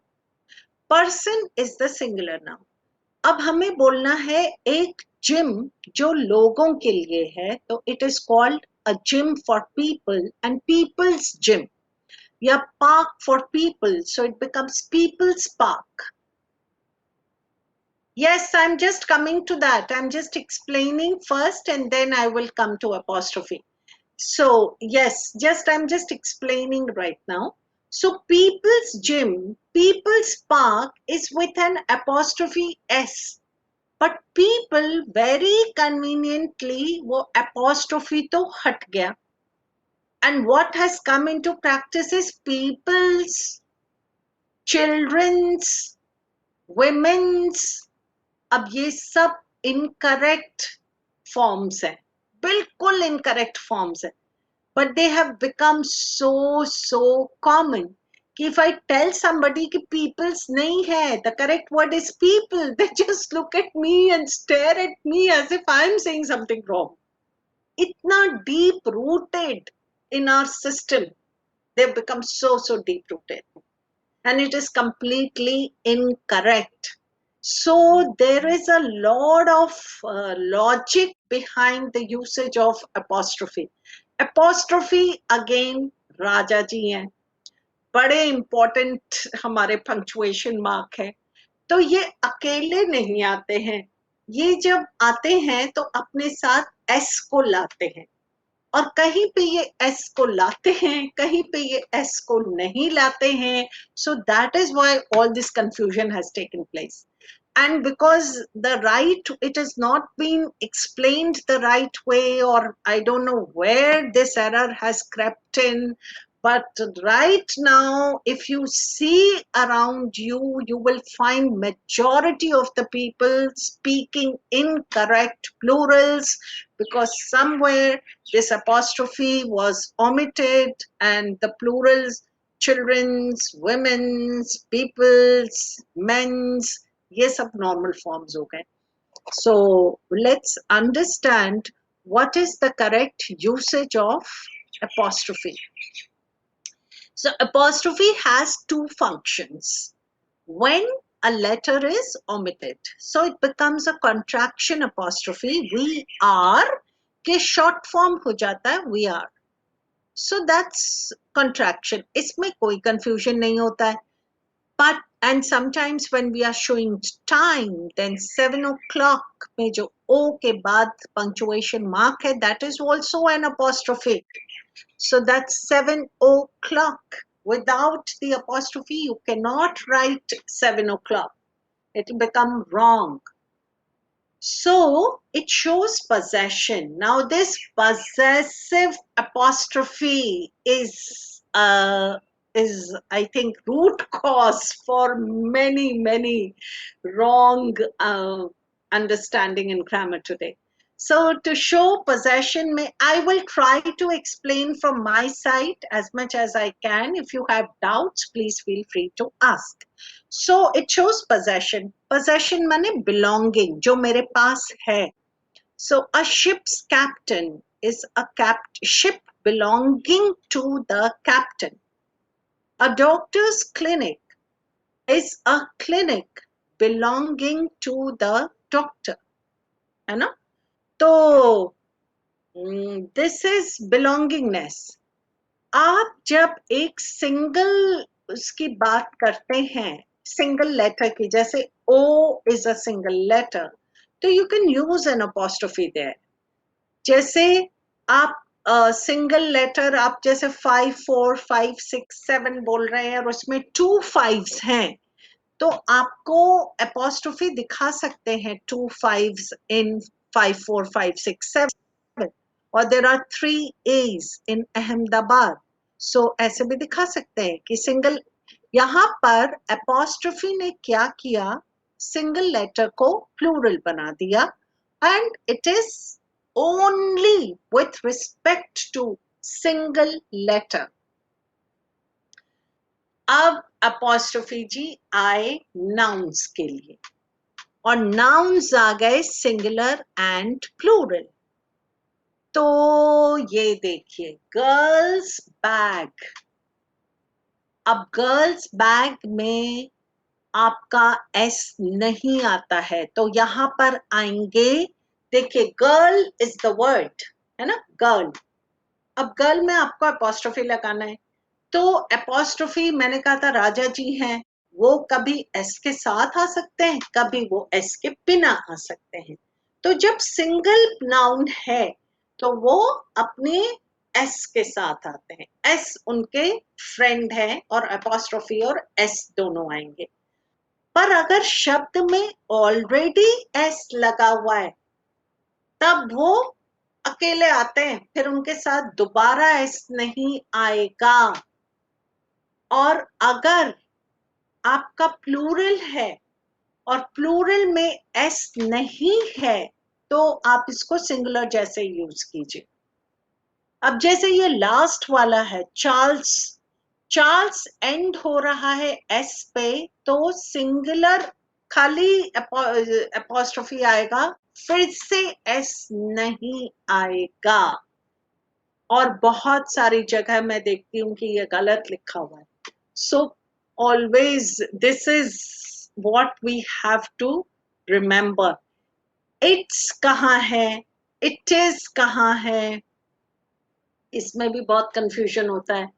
person is the singular noun. अब हमें बोलना है एक जिम जो लोगों के लिए है, तो it is called a gym for people and people's gym, या park for people, so it becomes people's park. Yes, I'm just coming to that. I'm just explaining first and then I will come to apostrophe. So yes, I'm just explaining right now. So people's gym, people's park is with an apostrophe s, but people very conveniently वो apostrophe तो हट गया. And what has come into practice is people's, children's, women's. अब ये सब incorrect forms हैं, बिल्कुल incorrect forms हैं, but they have become so common कि if I tell somebody कि people's नहीं है, the correct word is people, they just look at me and stare at me as if I'm saying something wrong. इतना deep rooted in our system, they've become so deep rooted, and it is completely incorrect. So there is a lot of logic behind the usage of apostrophe. Apostrophe again राजा जी हैं, बड़े important हमारे punctuation mark है, तो ये अकेले नहीं आते हैं, ये जब आते हैं तो अपने साथ s को लाते हैं, और कहीं पे ये s को लाते हैं, कहीं पे ये s को नहीं लाते हैं. So that is why all this confusion has taken place. And because the right, it has not been explained the right way, or I don't know where this error has crept in, but right now if you see around you, you will find majority of the people speaking incorrect plurals, because somewhere this apostrophe was omitted and the plurals children's, women's, people's, men's, ये सब normal forms हो गए. So let's understand what is the correct usage of apostrophe. So apostrophe has two functions. When a letter is omitted, so it becomes a contraction apostrophe. We are के short form हो जाता है we are. So that's contraction. इसमें कोई confusion नहीं होता है. But and sometimes when we are showing time, then 7 o'clock में जो o के बाद punctuation mark है, that is also an apostrophe. So that's 7 o'clock. Without the apostrophe, you cannot write 7 o'clock. It will become wrong. So it shows possession. Now this possessive apostrophe is I think root cause for many wrong understanding in grammar today. So to show possession, I will try to explain from my side as much as I can. If you have doubts, please feel free to ask. So it shows possession. Possession माने belonging, जो मेरे पास है. So a ship's captain is a ship belonging to the captain. A doctor's clinic is a clinic belonging to the doctor. है ना? तो this is belongingness. आप जब एक single उसकी बात करते हैं, single letter की, जैसे O is a single letter, तो you can use an apostrophe there. जैसे आप single letter, आप जैसे 5 4 5 6 7 बोल रहे हैं और उसमें 2 5s हैं, तो आपको apostrophe दिखा सकते हैं 2 5s in 5 4 5 6 7 और there are 3 A's in Ahmedabad. So ऐसे भी दिखा सकते हैं कि सिंगल, यहाँ पर apostrophe ने क्या किया, सिंगल लेटर को प्लूरल बना दिया and it is only with respect to single letter. अब apostrophe जी आए nouns के लिए और nouns आ गए सिंगुलर एंड प्लूरल। तो ये देखिए गर्ल्स बैग, अब गर्ल्स बैग में आपका एस नहीं आता है तो यहाँ पर आएंगे, देखिए गर्ल इज द वर्ड है ना, गर्ल। अब गर्ल में आपको अपॉस्ट्रोफी लगाना है, तो अपॉस्ट्रोफी मैंने कहा था राजा जी हैं, वो कभी एस के साथ आ सकते हैं, कभी वो एस के बिना आ सकते हैं। तो जब सिंगल नाउन है तो वो अपने एस के साथ आते हैं, एस उनके फ्रेंड है और अपॉस्ट्रोफी और एस दोनों आएंगे। पर अगर शब्द में ऑलरेडी एस लगा हुआ है तब वो अकेले आते हैं, फिर उनके साथ दोबारा एस नहीं आएगा। और अगर आपका प्लूरल है और प्लूरल में एस नहीं है तो आप इसको सिंगुलर जैसे यूज कीजिए। अब जैसे ये लास्ट वाला है चार्ल्स, चार्ल्स एंड हो रहा है एस पे तो सिंगुलर खाली अपॉस्ट्रोफी आएगा, फिर से एस नहीं आएगा। और बहुत सारी जगह मैं देखती हूँ कि ये गलत लिखा हुआ है। So always this is what we have to remember. It's कहाँ है, it is कहाँ है, इसमें भी बहुत confusion होता है।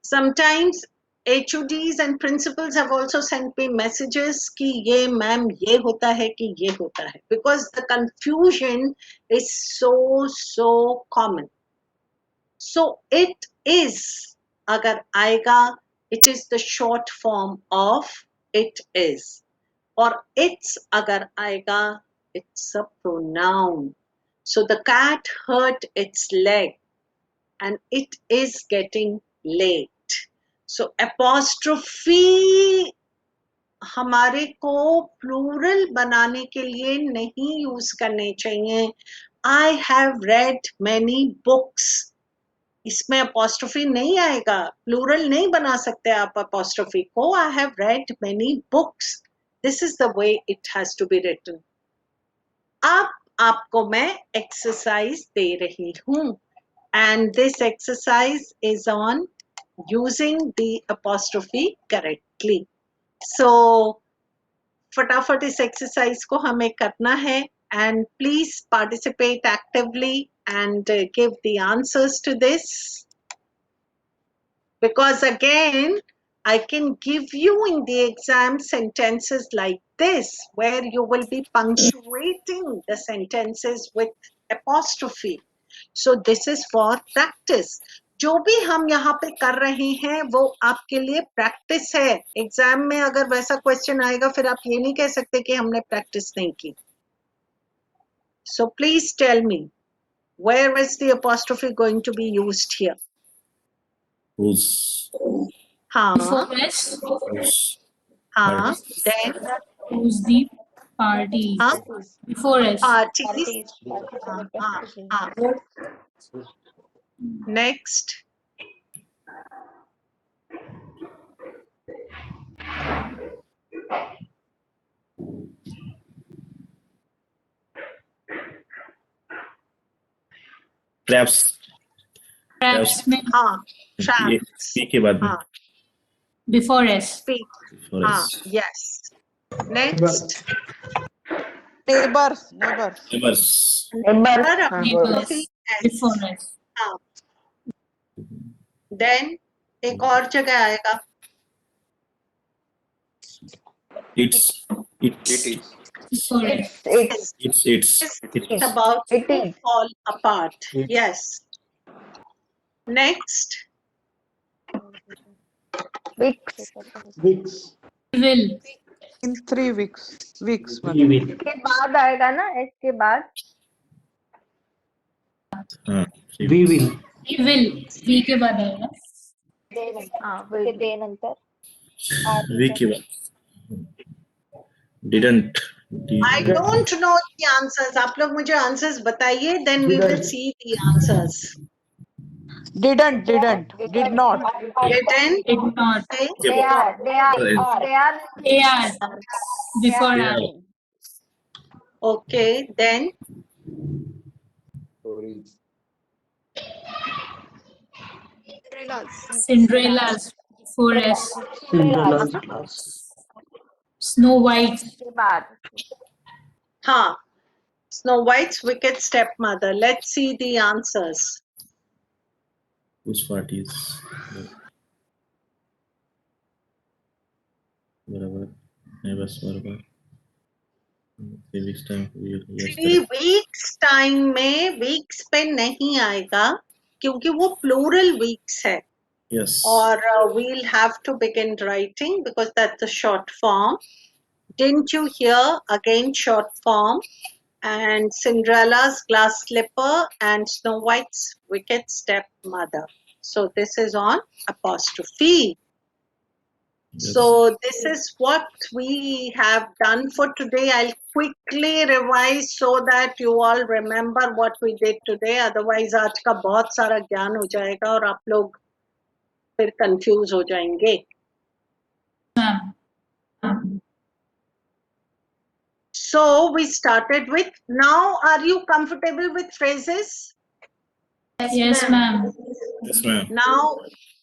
Sometimes HODs and principals have also sent me messages कि ये मैम ये होता है कि ये होता है, because the confusion is so common. So it is अगर आएगा, it is the short form of it is, और it's अगर आएगा it's a pronoun. So the cat hurt its leg and it is getting late. So apostrophe हमारे को plural बनाने के लिए नहीं यूज करने चाहिए। I have read many books, इसमें अपॉस्ट्रोफी नहीं आएगा, प्लूरल नहीं बना सकते आप अपॉस्ट्रोफी को। I have read many books, this is the way it has to be written. अब आपको मैं एक्सरसाइज दे रही हूँ and this exercise is on using the apostrophe correctly. So फटाफट इस एक्सरसाइज को हमें करना है and please participate actively and give the answers to this, because again I can give you in the exam sentences like this where you will be punctuating the sentences with apostrophe. So this is for practice. जो भी हम यहाँ पे कर रहे हैं वो आपके लिए प्रैक्टिस है। एग्जाम में अगर वैसा क्वेश्चन आएगा फिर आप ये नहीं कह सकते कि हमने प्रैक्टिस नहीं की। So please tell me, where is the apostrophe going to be used here? Whose? हाँ Before S, Whose? हाँ, then who's the party? हाँ Before S. parties, Parties हाँ of हाँ apostrophe. हाँ। Next, Traps. Traps में हाँ ये traps, P के बाद में. हाँ before S. speak, Before हाँ S. yes. Next, Neighbors. Neighbors. पर apostrophe S, Before S. हाँ। Then एक और जगह आएगा It's. Before S. it's about to fall apart. Yes. Next, Weeks. Will. In 3 weeks. Weeks, We madam. will. के बाद आएगा ना एस के बाद We will. We will. V के बाद आएगा. हाँ will दे नंतर We give. Didn't. I don't know the answers. आप लोग मुझे answers बताइए, then we will see the answers. Did not. Did not. Didn't Did not. say they are They are before They are. are. okay. Then Cinderella's before S. Snow White. के बाद हाँ. Snow White's wicked stepmother. Let's see the answers. Whose part is बराबर neighbors बराबर 3 weeks time we will 3 weeks time में weeks पे नहीं आएगा क्योंकि वो plural weeks है. yes Or we'll have to begin writing because that's the short form. Didn't you hear? Again, short form. And Cinderella's glass slipper and Snow White's wicked stepmother. So this is on apostrophe. Yes. So this is what we have done for today. I'll quickly revise so that you all remember what we did today. Otherwise, आज का बहुत सारा ज्ञान हो जाएगा और आप लोग फिर confuse हो जाएंगे. So we started with, now are you comfortable with phrases? Yes, ma'am. yes ma'am Now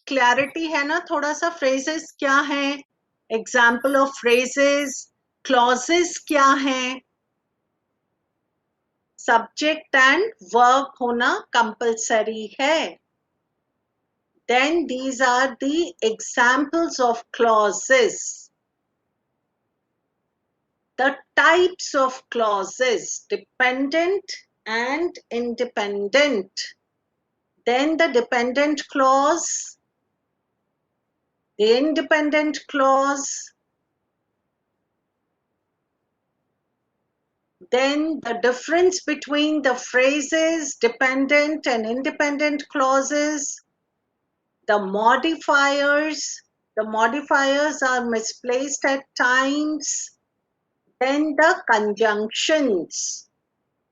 clarity है ना थोड़ा सा, phrases क्या है, example of phrases, clauses क्या है, subject and verb होना compulsory है. Then these are the examples of clauses. The types of clauses, dependent and independent. Then the dependent clause, the independent clause, then the difference between the phrases, dependent and independent clauses, the modifiers are misplaced at times, then the conjunctions.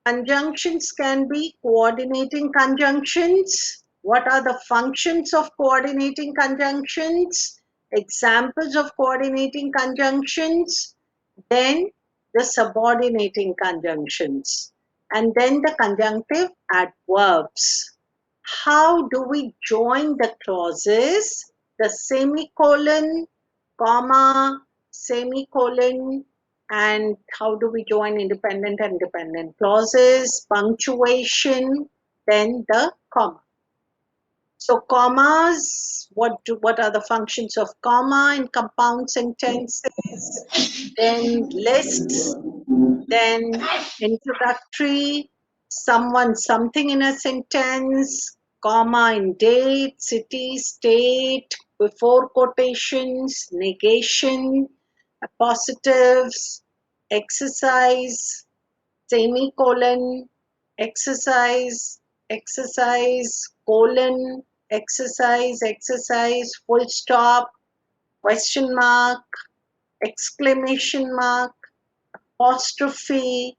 Conjunctions can be coordinating conjunctions. What are the functions of coordinating conjunctions? Examples of coordinating conjunctions. Then the subordinating conjunctions. And then the conjunctive adverbs. How do we join the clauses? The semicolon, comma, semicolon, and how do we join independent and dependent clauses, punctuation, then the comma. So commas, what are the functions of comma in compound sentences, then lists, then introductory, someone, something in a sentence, comma in date, city, state, before quotations, negation, appositives, exercise, semicolon, exercise, colon, exercise, full stop, question mark, exclamation mark, apostrophe,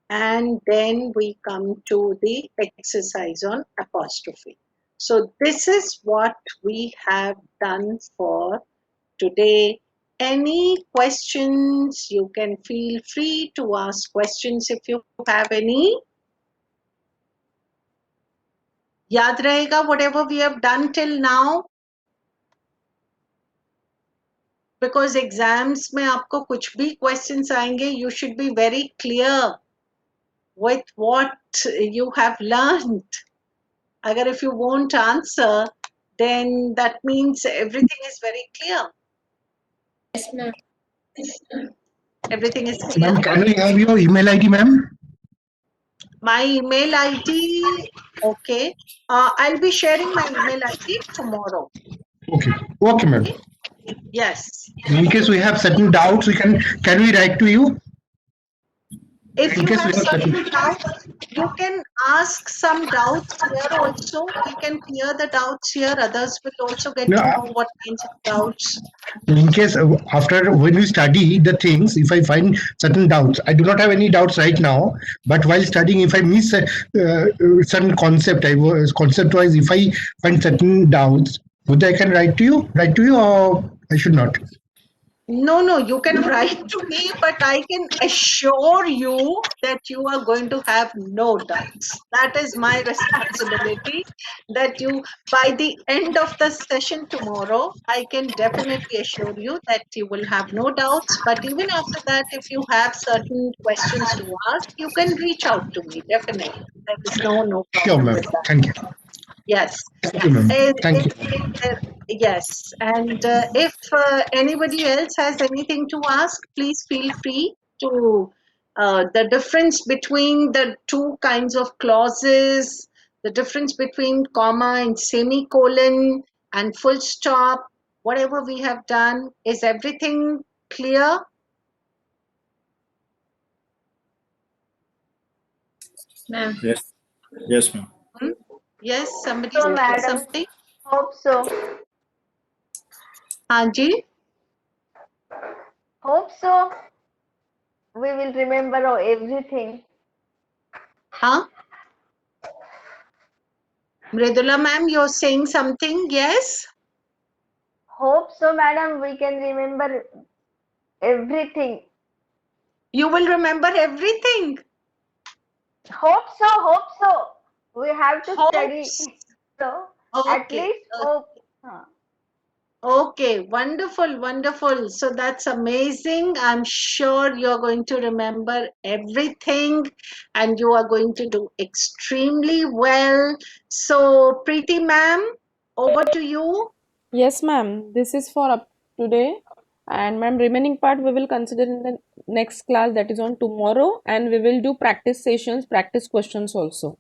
and then we come to the exercise on apostrophe. So this is what we have done for today. Any questions? You can feel free to ask questions if you have any. याद रहेगा whatever we have done till now? Because exams में आपको कुछ भी questions आएंगे, you should be very clear with what you have learned. Agar if you won't answer, then that means everything is very clear. Yes, ma'am. Everything is clear. Ma'am, can I have your email ID, ma'am? My email ID, okay. I'll be sharing my email ID tomorrow. Okay, okay, ma'am. Yes. In case we have certain doubts, can we write to you? If In you case we have have certain. certain doubts, you can ask some doubts here also. We can clear the doubts here. Others will also get No, to know what kinds of doubts. in case after when we study the things, if I find certain doubts, I do not have any doubts right now, but while studying, if I miss certain concept, concept wise, if I find certain doubts, would I can write to you, or I should not? No, you can write to me, but I can assure you that you are going to have no doubts. That is my responsibility. That you, by the end of the session tomorrow, I can definitely assure you that you will have no doubts. But even after that, if you have certain questions to ask, you can reach out to me. Definitely. There is no Sure, problem ma'am. with that. Thank you. Yes. Thank you, ma'am. Thank you. Yes, and if anybody else has anything to ask, please feel free to the difference between the two kinds of clauses, the difference between comma and semicolon and full stop, whatever we have done. Is everything clear? Ma'am. Yes. Yes, ma'am. Hmm? Yes, somebody So, saying madam, something? hope so. Anji? Hope so. We will remember everything. Huh? Mridula ma'am, you're saying something? Yes? Hope so, madam. We can remember everything. You will remember everything. Hope so. Hope so. We have to study. Hopes. So, at Okay. least hope. Huh. Okay. Wonderful. Wonderful. So that's amazing. I'm sure you're going to remember everything and you are going to do extremely well. So, Preeti ma'am, over to you. Yes, ma'am. This is for up today. And ma'am, remaining part we will consider in the next class, that is on tomorrow, and we will do practice sessions, practice questions also.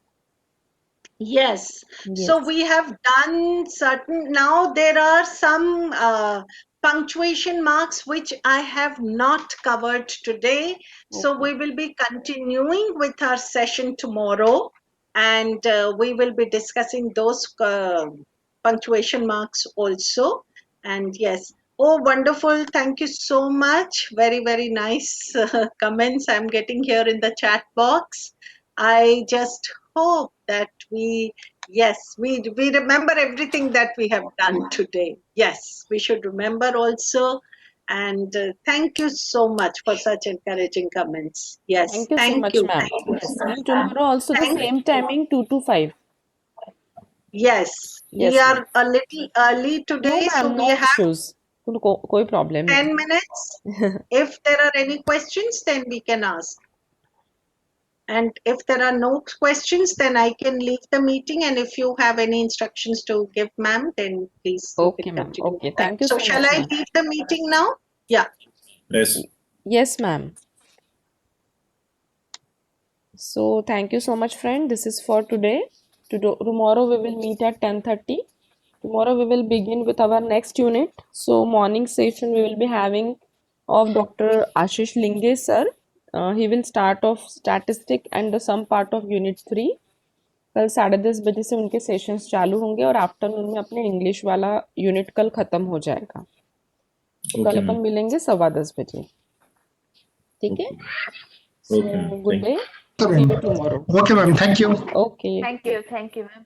Yes. So Yes. we have done certain, now there are some punctuation marks which I have not covered today. So Okay. we will be continuing with our session tomorrow and we will be discussing those punctuation marks also. And yes, oh, wonderful. Thank you so much. Very, very nice comments I'm getting here in the chat box. I just hope that we remember everything that we have done today. Yes, we should remember also. And thank you so much for such encouraging comments. Yes, Thank you so thank much, you. ma'am. Yes. And tomorrow also the Thank same timing, 2 to 5. Yes, we Yes, ma'am. are a little early No, today, so ma'am, we no have issues. कोई problem 10 नहीं. minutes. If there are any questions, then we can ask. And if there are no questions, then I can leave the meeting. And if you have any instructions to give, ma'am, then please you Okay, can ma'am. continue Okay. with that. Thank you So so shall much, I ma'am. leave the meeting now? Yeah. Yes. Yes, ma'am. So thank you so much, friend. This is for today. Tomorrow we will meet at 10:30. Tomorrow we will begin with our next unit. So morning session we will be having of Dr. Ashish Linge sir. He will start off statistic and the some part of unit 3. कल 10:30 बजे से उनके sessions चालू होंगे और afternoon में अपने English वाला यूनिट कल खत्म हो जाएगा. तो कल Okay, अपन ma'am. मिलेंगे 10:15 बजे. ठीक है? Okay, ma'am. So good Thank you. day. See you tomorrow. Okay, ma'am. Thank you. Okay. Thank you. Thank you, ma'am.